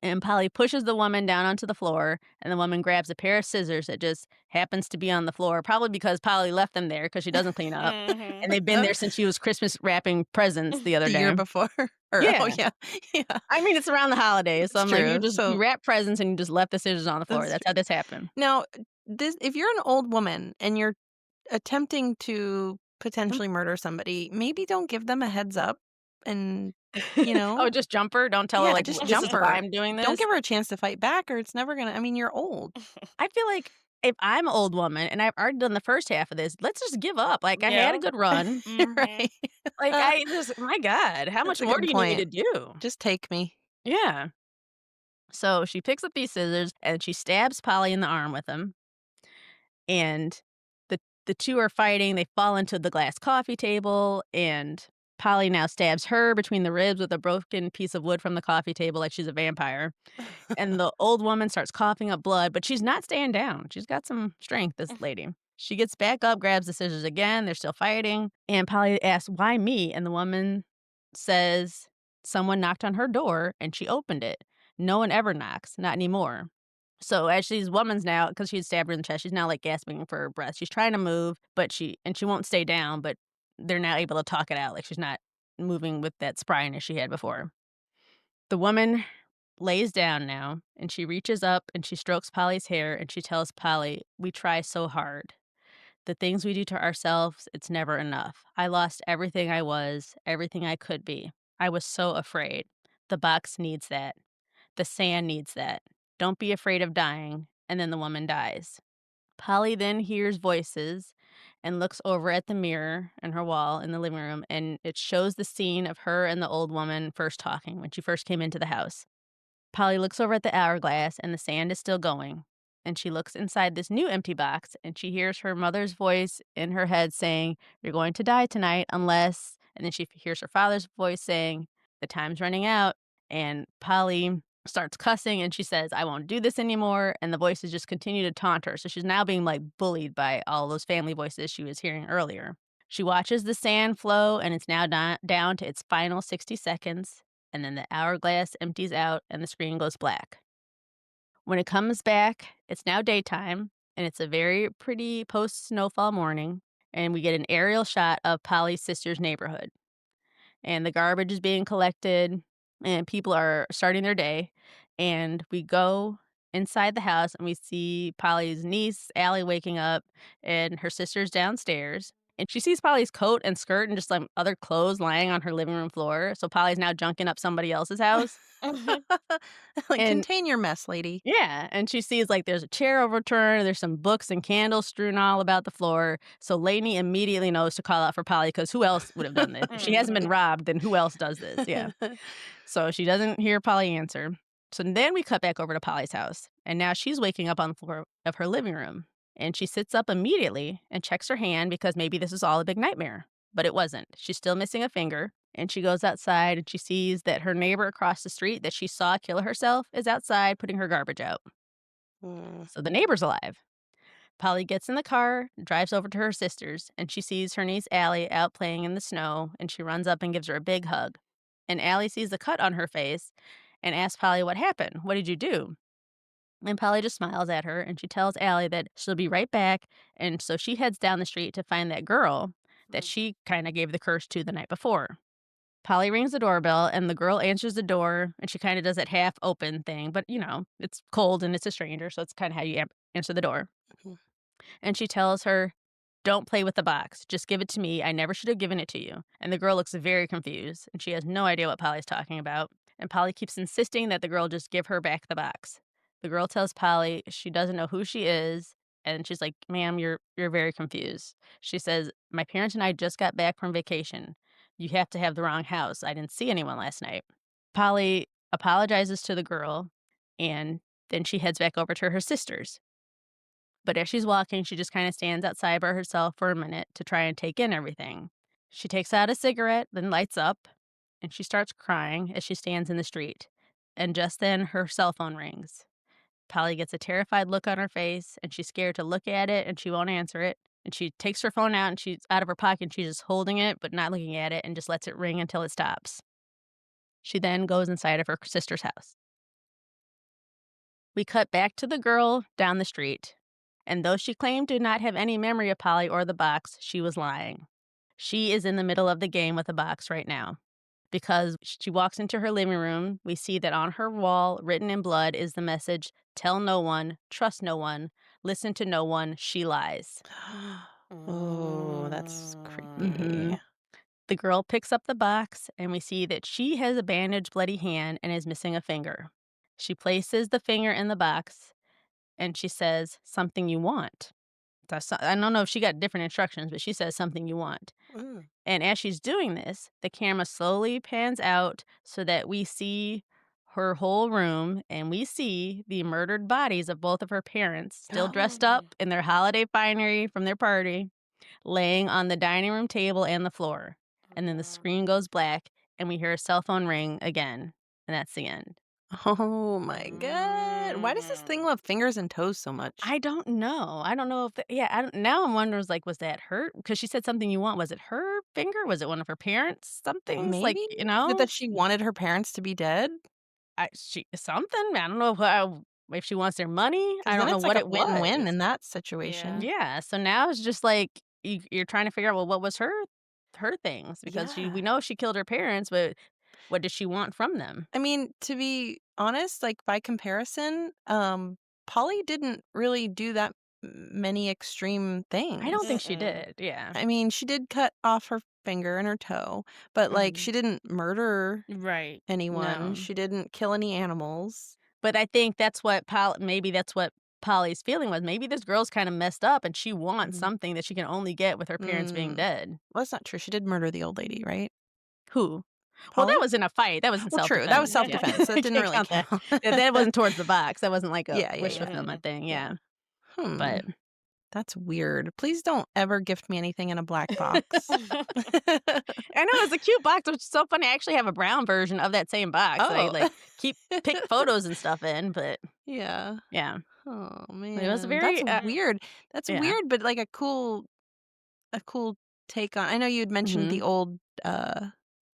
And Polly pushes the woman down onto the floor, and the woman grabs a pair of scissors that just happens to be on the floor, probably because Polly left them there because she doesn't clean up. Mhm. And they've been there since she was Christmas wrapping presents the other The day. year before? Or oh, Yeah. yeah. Yeah, I mean, it's around the holidays, so it's I'm like, true. you So wrap presents and you just left the scissors on the floor. that's That's true. how this happened. Now, this if you're an old woman and you're attempting to Mhm. potentially murder somebody, maybe don't give them a heads up and, Oh, just jump her? Don't tell her, yeah, like, just "This jump is why her. I'm doing Don't this?" give her a chance to fight back or it's never gonna I mean, you're old. I feel like if I'm an old woman and I've already done the first half of this, let's just give up. Like, I had a Yeah. good run. Mhm. Right. Like, I just my god, how That's much a more good do you need me point. to do? Just take me. Yeah. So she picks up these scissors and she stabs Polly in the arm with them. And the two are fighting. They fall into the glass coffee table, and Polly now stabs her between the ribs with a broken piece of wood from the coffee table like she's a vampire. And the old woman starts coughing up blood, but she's not staying down. She's got some strength, this lady. She gets back up, grabs the scissors again. They're still fighting. And Polly asks, "Why me?" And the woman says, "Someone knocked on her door and she opened it. No one ever knocks, not anymore." So as she's woman's now, because she had stabbed her in the chest, she's now like gasping for her breath. She's trying to move, but she won't stay down, but they're now able to talk it out. Like she's not moving with that spryness she had before. The woman lays down now and she reaches up and she strokes Polly's hair and she tells Polly, "We try so hard. The things we do to ourselves, it's never enough. I lost everything I was, everything I could be. I was so afraid. The box needs that. The sand needs that. Don't be afraid of dying." And then the woman dies. Polly then hears voices and looks over at the mirror in her wall in the living room, and it shows the scene of her and the old woman first talking when she first came into the house. Polly looks over at the hourglass, and the sand is still going. And she looks inside this new empty box, and she hears her mother's voice in her head saying, "You're going to die tonight unless," and then she hears her father's voice saying, "The time's running out." And Polly starts cussing, and she says, "I won't do this anymore." And the voices just continue to taunt her. So she's now being like bullied by all those family voices she was hearing earlier. She watches the sand flow, and it's now down to its final 60 seconds. And then the hourglass empties out and the screen goes black. When it comes back, it's now daytime and it's a very pretty post snowfall morning. And we get an aerial shot of Polly's sister's neighborhood. And the garbage is being collected and people are starting their day. And we go inside the house and we see Polly's niece, Allie, waking up and her sister's downstairs. And she sees Polly's coat and skirt and just like other clothes lying on her living room floor. So Polly's now junking up somebody else's house. Like, And contain your mess, lady. yeah, and she sees, like, there's a chair overturned, there's some books and candles strewn all about the floor, so Lainey immediately knows to call out for Polly because who else would have done this? If she hasn't been Mhm. robbed, then who else does this? Yeah. So she doesn't hear Polly answer. So then we cut back over to Polly's house, and now she's waking up on the floor of her living room, and she sits up immediately and checks her hand because maybe this is all a big nightmare, but it wasn't. She's still missing a finger, and she goes outside and she sees that her neighbor across the street that she saw kill herself is outside putting her garbage out. Mm. So the neighbor's alive. Polly gets in the car, drives over to her sister's, and she sees her niece Allie out playing in the snow, and she runs up and gives her a big hug. And Allie sees the cut on her face and asks Polly what happened. "What did you do?" And Polly just smiles at her and she tells Allie that she'll be right back. And so she heads down the street to find that girl that she kind of gave the curse to the night before. Polly rings the doorbell and the girl answers the door and she kind of does that half open thing, but it's cold and it's a stranger, so it's kind of how you answer the door. Mhm. And she tells her, "Don't play with the box. Just give it to me. I never should have given it to you." And the girl looks very confused and she has no idea what Polly's talking about. And Polly keeps insisting that the girl just give her back the box. The girl tells Polly she doesn't know who she is. And she's like, "Ma'am, you're very confused." She says, "My parents and I just got back from vacation. You have to have the wrong house. I didn't see anyone last night." Polly apologizes to the girl, and then she heads back over to her sister's. But as she's walking, she just kinda stands outside by herself for a minute to try and take in everything. She takes out a cigarette, then lights up, and she starts crying as she stands in the street. And just then, her cell phone rings. Polly gets a terrified look on her face, and she's scared to look at it, and she won't answer it. And she takes her phone out, and she's out of her pocket, and she's just holding it, but not looking at it, and just lets it ring until it stops. She then goes inside of her sister's house. We cut back to the girl down the street, and though she claimed to not have any memory of Polly or the box, she was lying. She is in the middle of the game with the box right now. Because she walks into her living room, we see that on her wall, written in blood, is the message, "Tell no one, trust no one, listen to no one, she lies." Oh, that's Mhm. creepy. The girl picks up the box, and we see that she has a bandaged, bloody hand and is missing a finger. She places the finger in the box, and she says, "Something you want." I don't know if she got different instructions, but she says, "Something you want." Mm. And as she's doing this, the camera slowly pans out so that we see her whole room, and we see the murdered bodies of both of her parents, still dressed up in their holiday finery from their party, laying on the dining room table and the floor. And then the screen goes black, and we hear a cell phone ring again, and that's the end. Oh my god. Why does this thing love fingers and toes so much? I don't know. I don't know if yeah, I don't now I'm wondering, like, was that her? Because she said something you want. Was it her finger? Was it one of her parents? Something's like, Maybe? you Is it know? that she wanted her parents to be dead? She something. I don't know how if she wants their money. I Because then don't know it's like what a it win-win was. in that Yeah. situation. Yeah, so now it's just like you're trying to figure out, well, what was her things? Because we Yeah. know she killed her parents, but what does she want from them? I mean, to be honest, like, by comparison, Polly didn't really do that many extreme I don't things. think she Mm-mm. did. Yeah. I mean, she did cut off her finger and her toe, but, like, Mhm. she didn't murder Right. anyone. No. She didn't kill any animals. But I think that's what maybe that's what Polly's feeling was. Maybe this girl's kinda messed up and she wants Mhm. something that she can only get with her parents being Mm. dead. Well, that's not true. She did murder the old lady, right? Who? Well, that Polly? was in a fight. That was in Well, true. That was self-defense. Yeah. self-defense. That I didn't can't really count that. count. That wasn't towards the box. That wasn't like a Yeah, yeah, wish yeah. fulfillment thing, Yeah. yeah. Hmm. But That's weird. Please don't ever gift me anything in a black box. I know it's a cute box, which is so funny. I actually have a brown version of that same box that I, Oh. like, pick photos and stuff in, but Yeah. yeah. Oh, It was man. That's very, weird. That's yeah. weird, but, like, a cool take on I know you had mentioned Mhm.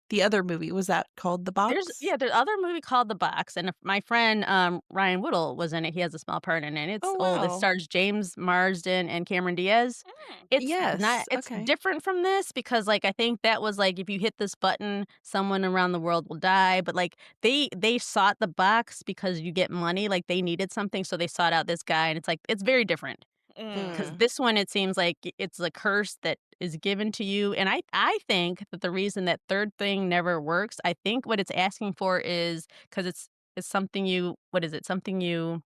the other movie. Was that called The Box? There's other movie called The Box, and if my friend, Ryan Woodall was in it. He has a small part in it. It's Oh, old. It wow. stars James Marsden and Cameron Diaz. Yes. It's Okay. different from this because, like, I think that was, like, if you hit this button, someone around the world will die, but, like, they sought the box because you get money, like, they needed something, so they sought out this guy, and it's, like, it's very different. 'Cause Mm. this one, it seems like it's a curse that is given to you, and I think that the reason that 3rd thing never works, I think what it's asking for is 'cause it's something you what is it? Something you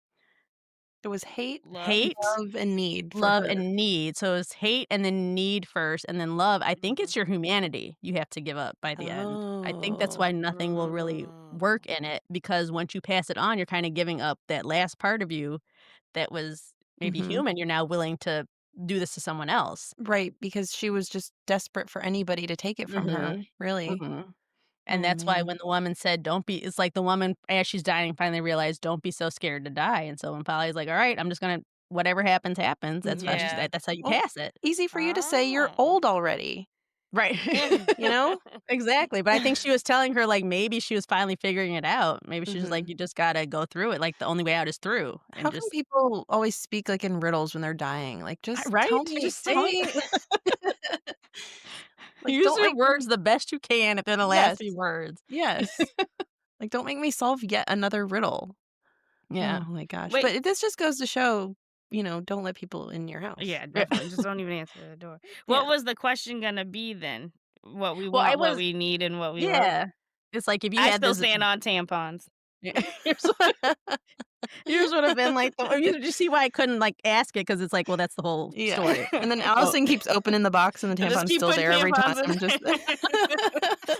It was hate, Love. hate, love, and need for love, her. and need, so it's hate and then need first, and then love. I think Mhm. it's your humanity you have to give up by the end. I think that's Oh. why nothing will really work in it, because once you pass it on, you're kinda giving up that last part of you that was maybe Mhm. human. You're now willing to do this to someone else. Right, because she was just desperate for anybody to take it from her, Mhm. really. Mhm. And Oh, that's why man. when the woman said, "Don't be," it's like the woman, as she's dying, finally realized, "Don't be so scared to die." And so when Polly's like, "Alright, I'm just gonna whatever happens, happens," Mhm. Yeah. that's how you Well, pass it. easy for you to say you're Oh. old already, Right. you know? Exactly, but I think she was telling her, like, maybe she was finally figuring it out. Maybe she was like, Mhm. "You just gotta go through it, like, the only way out is through," How and come just people always speak, like, in riddles when they're dying? Like, just right? tell me Just tell say me like, use don't your make words me the best you can if they're the last Yes, few words. yes. Like, don't make me solve yet another riddle. Yeah. Oh my gosh, Wait. but this just goes to show, don't let people in your house. Yeah, definitely. Just don't even answer the door. What Yeah. was the question gonna be then? What we Well, I want, what was we need, and what we love? yeah. It's like if you I had still this stand on tampons. Yeah. Yours would have been like you see why I couldn't, like, ask it because it's like, well, that's the whole Yeah. story. And then Oh, Allison keeps opening the box and the I just tampon's keep still putting there every time. tampons in Just there.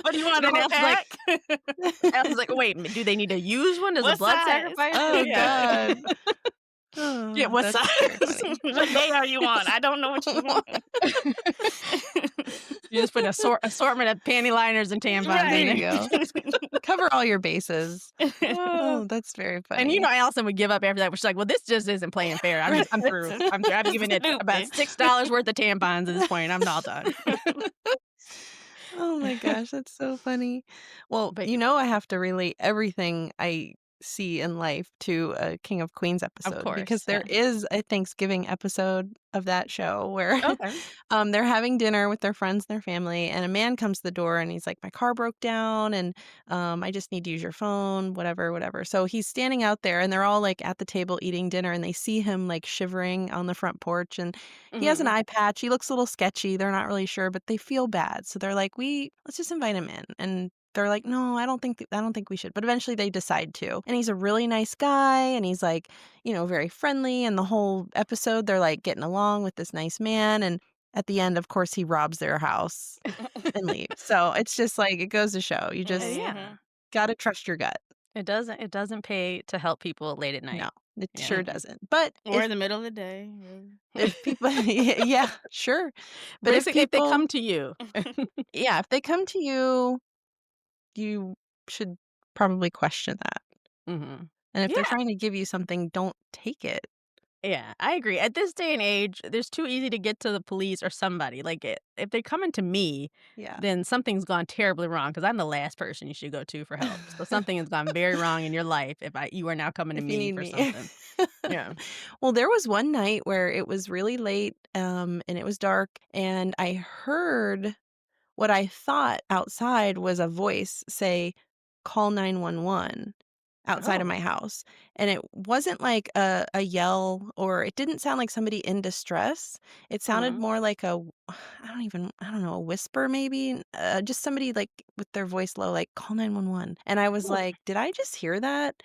What do you want, and the then whole Al's like pack? Al's like, "Wait, do they need to use one as a What blood size? sacrifice?" Oh Yeah. god. Yeah, Oh, what that's size? very funny. What day are you on? I don't know what you want. You just put assortment of panty liners and tampons There in you there. go. Cover all your bases. Oh. Oh, that's very And, funny. Allison would give up after that, she's like, "Well, this just isn't playing fair. Right. I'm through. I'm through. I'm This is giving it about stupid. $6 worth of tampons at this point. I'm all done." Oh my gosh, that's so funny. Well, But I have to relate everything I see in life to a King of Queens of episode because course, there yeah. is a Thanksgiving episode of that show where Okay. they're having dinner with their friends and their family, and a man comes to the door and he's like, "My car broke down, and I just need to use your phone, whatever, whatever." So he's standing out there, and they're all like at the table eating dinner, and they see him like shivering on the front porch, and he has an Mhm. eye patch. He looks a little sketchy. They're not really sure, but they feel bad. So they're like, let's just invite him in." And they're like, "No, I don't think we should." But eventually they decide to. And he's a really nice guy, and he's like, very friendly, and the whole episode they're like getting along with this nice man, and at the end, of course, he robs their house and leaves. So it's just like it goes to show, you just Yeah. gotta trust your gut. It doesn't pay to help people late at No, night. it Yeah. sure doesn't. But Or in the middle of the day. if people yeah, sure. But if Basically, if they people come to you. yeah, if they come to you, you should probably question that. Mhm. And if they're Yeah. trying to give you something, don't take it. Yeah, I agree. At this day and age, there's too easy to get to the police or somebody. Like, if they're coming to me, Yeah. then something's gone terribly wrong because I'm the last person you should go to for help. So something has gone very wrong in your life if you are now coming to If you me need for me. something. Yeah. Well, there was one night where it was really late, and it was dark, and I heard what I thought outside was a voice say, "Call 911," outside of Oh. my house, and it wasn't like a yell, or it didn't sound like somebody in distress. It sounded Mhm. more like I don't know, a whisper maybe, just somebody, like, with their voice low, like, "Call 911," and I was Ooh. like, "Did I just hear that?"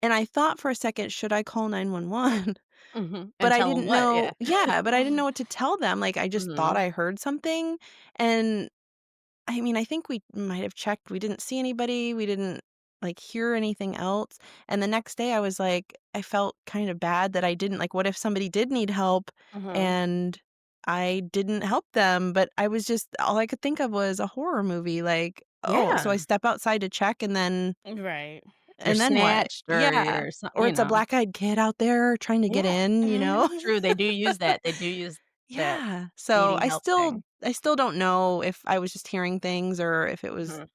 And I thought for a second, "Should I call 911?" Mhm. But And I tell them didn't what? know Yeah. yeah, but I didn't know what to tell them, like, I just thought Mhm. I heard something, and, I mean, I think we might have checked, we didn't see anybody, we didn't, like, hear anything else, and the next day, I was like I felt kind of bad that I didn't like, what if somebody did need help Mhm. and I didn't help them? But I was just all I could think of was a horror movie, like, "Oh, so Yeah. I step outside to check, Right. You're and then what?" snatched or Yeah, you're some or it's a black-eyed kid out there trying to get Yeah. in, you know? True, they do use that. They do use that Yeah. So needing help thing. I still don't know if I was just hearing things or if it was Mhm.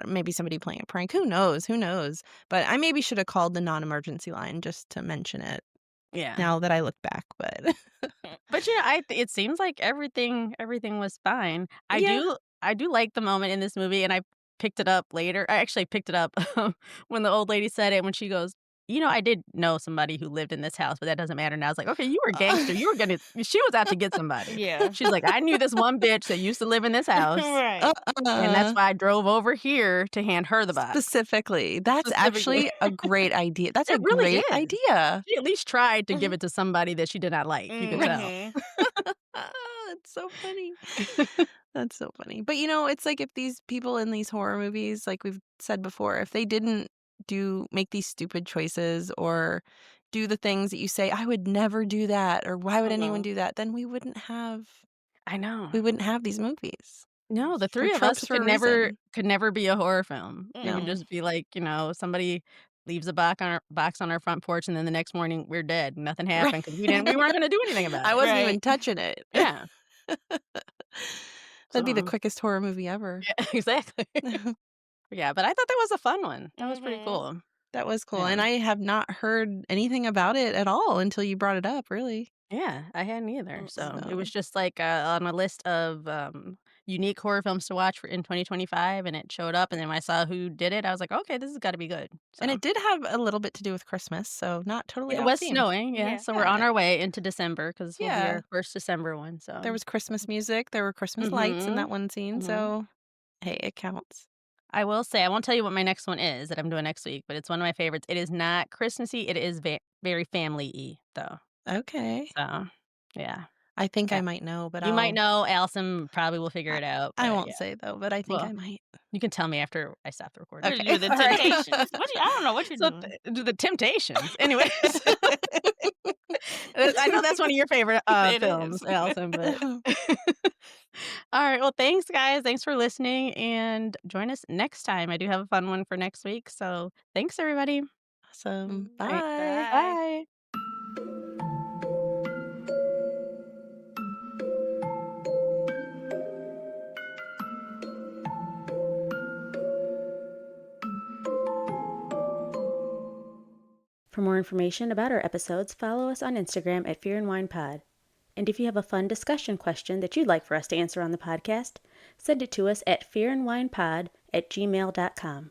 maybe somebody playing a prank. Who knows? Who knows? But I maybe should have called the non-emergency line just to mention it Yeah. now that I look back. But But, it seems like everything was fine. yeah. I do like the moment in this movie, and I picked it up later. I actually picked it up when the old lady said it when she goes, I did know somebody who lived in this house, but that doesn't matter now." I was like, "Okay, you were a gangster. You were gonna" she was out to get somebody. Yeah. She's like, "I knew this one bitch that used to live in this house, Right. and that's Uh, why I drove over here to hand her the box." specifically. That's Specifically. actually a great idea. That's a It really great is. idea. She at least tried to give it to somebody that she did not like, you could tell. Mhm. That's so funny. That's so funny. But, it's like if these people in these horror movies, like we've said before, if they didn't make these stupid choices or do the things that you say, "I would never do that," or "Why would anyone Mhm. do that?" then I know. we wouldn't have these movies. No, the They're 3 of us tropes for a reason. could never be a horror film. It would No. Mm-mm. just be like, somebody leaves a box on our front porch, and then the next morning, we're dead. Nothing Right. happened because we weren't gonna do anything about I it. wasn't even Right. touching it. Yeah. That'd be the So quickest horror movie ever. yeah, exactly. Yeah, but I thought that was a fun one. That was pretty Mhm. cool. That was cool, Yeah. and I have not heard anything about it at all until you brought it up, really. Yeah, I hadn't either. So, it was So just, like, on my list of, unique horror films to watch for in 2025, and it showed up, and then when I saw who did it, I was like, "Okay, this has gotta be good." and So it did have a little bit to do with Christmas, so not totally it off was theme. snowing, yeah, Yeah. so we're on Yeah. our way into December because 'cause we'll be Yeah. our first December one, There so was Christmas music, there were Christmas lights in that mhm, one scene, mhm. so, hey, it counts. I will say, I won't tell you what my next one is that I'm doing next week, but it's one of my favorites. It is not Christmassy. It is very family-y, though. Okay. So, yeah. I think I Yeah. might know, but You might know. Allison probably will figure I it out, I but won't yeah. say though, but I think Well, I might. you can tell me after I stop the recording. Okay. You're the All right. Temptations. I don't know what you're So, doing. the Temptations. Anyways. I know that's one of your favorite, It is. films, Allison, but all right, well, thanks, guys. Thanks for listening, and join us next time. I do have a fun one for next week, so thanks, everybody. Awesome. All right, Bye. Bye. bye. For more information about our episodes, follow us on Instagram at Fear and Wine Pod. And if you have a fun discussion question that you'd like for us to answer on the podcast, send it to us at fearandwinepod@gmail.com.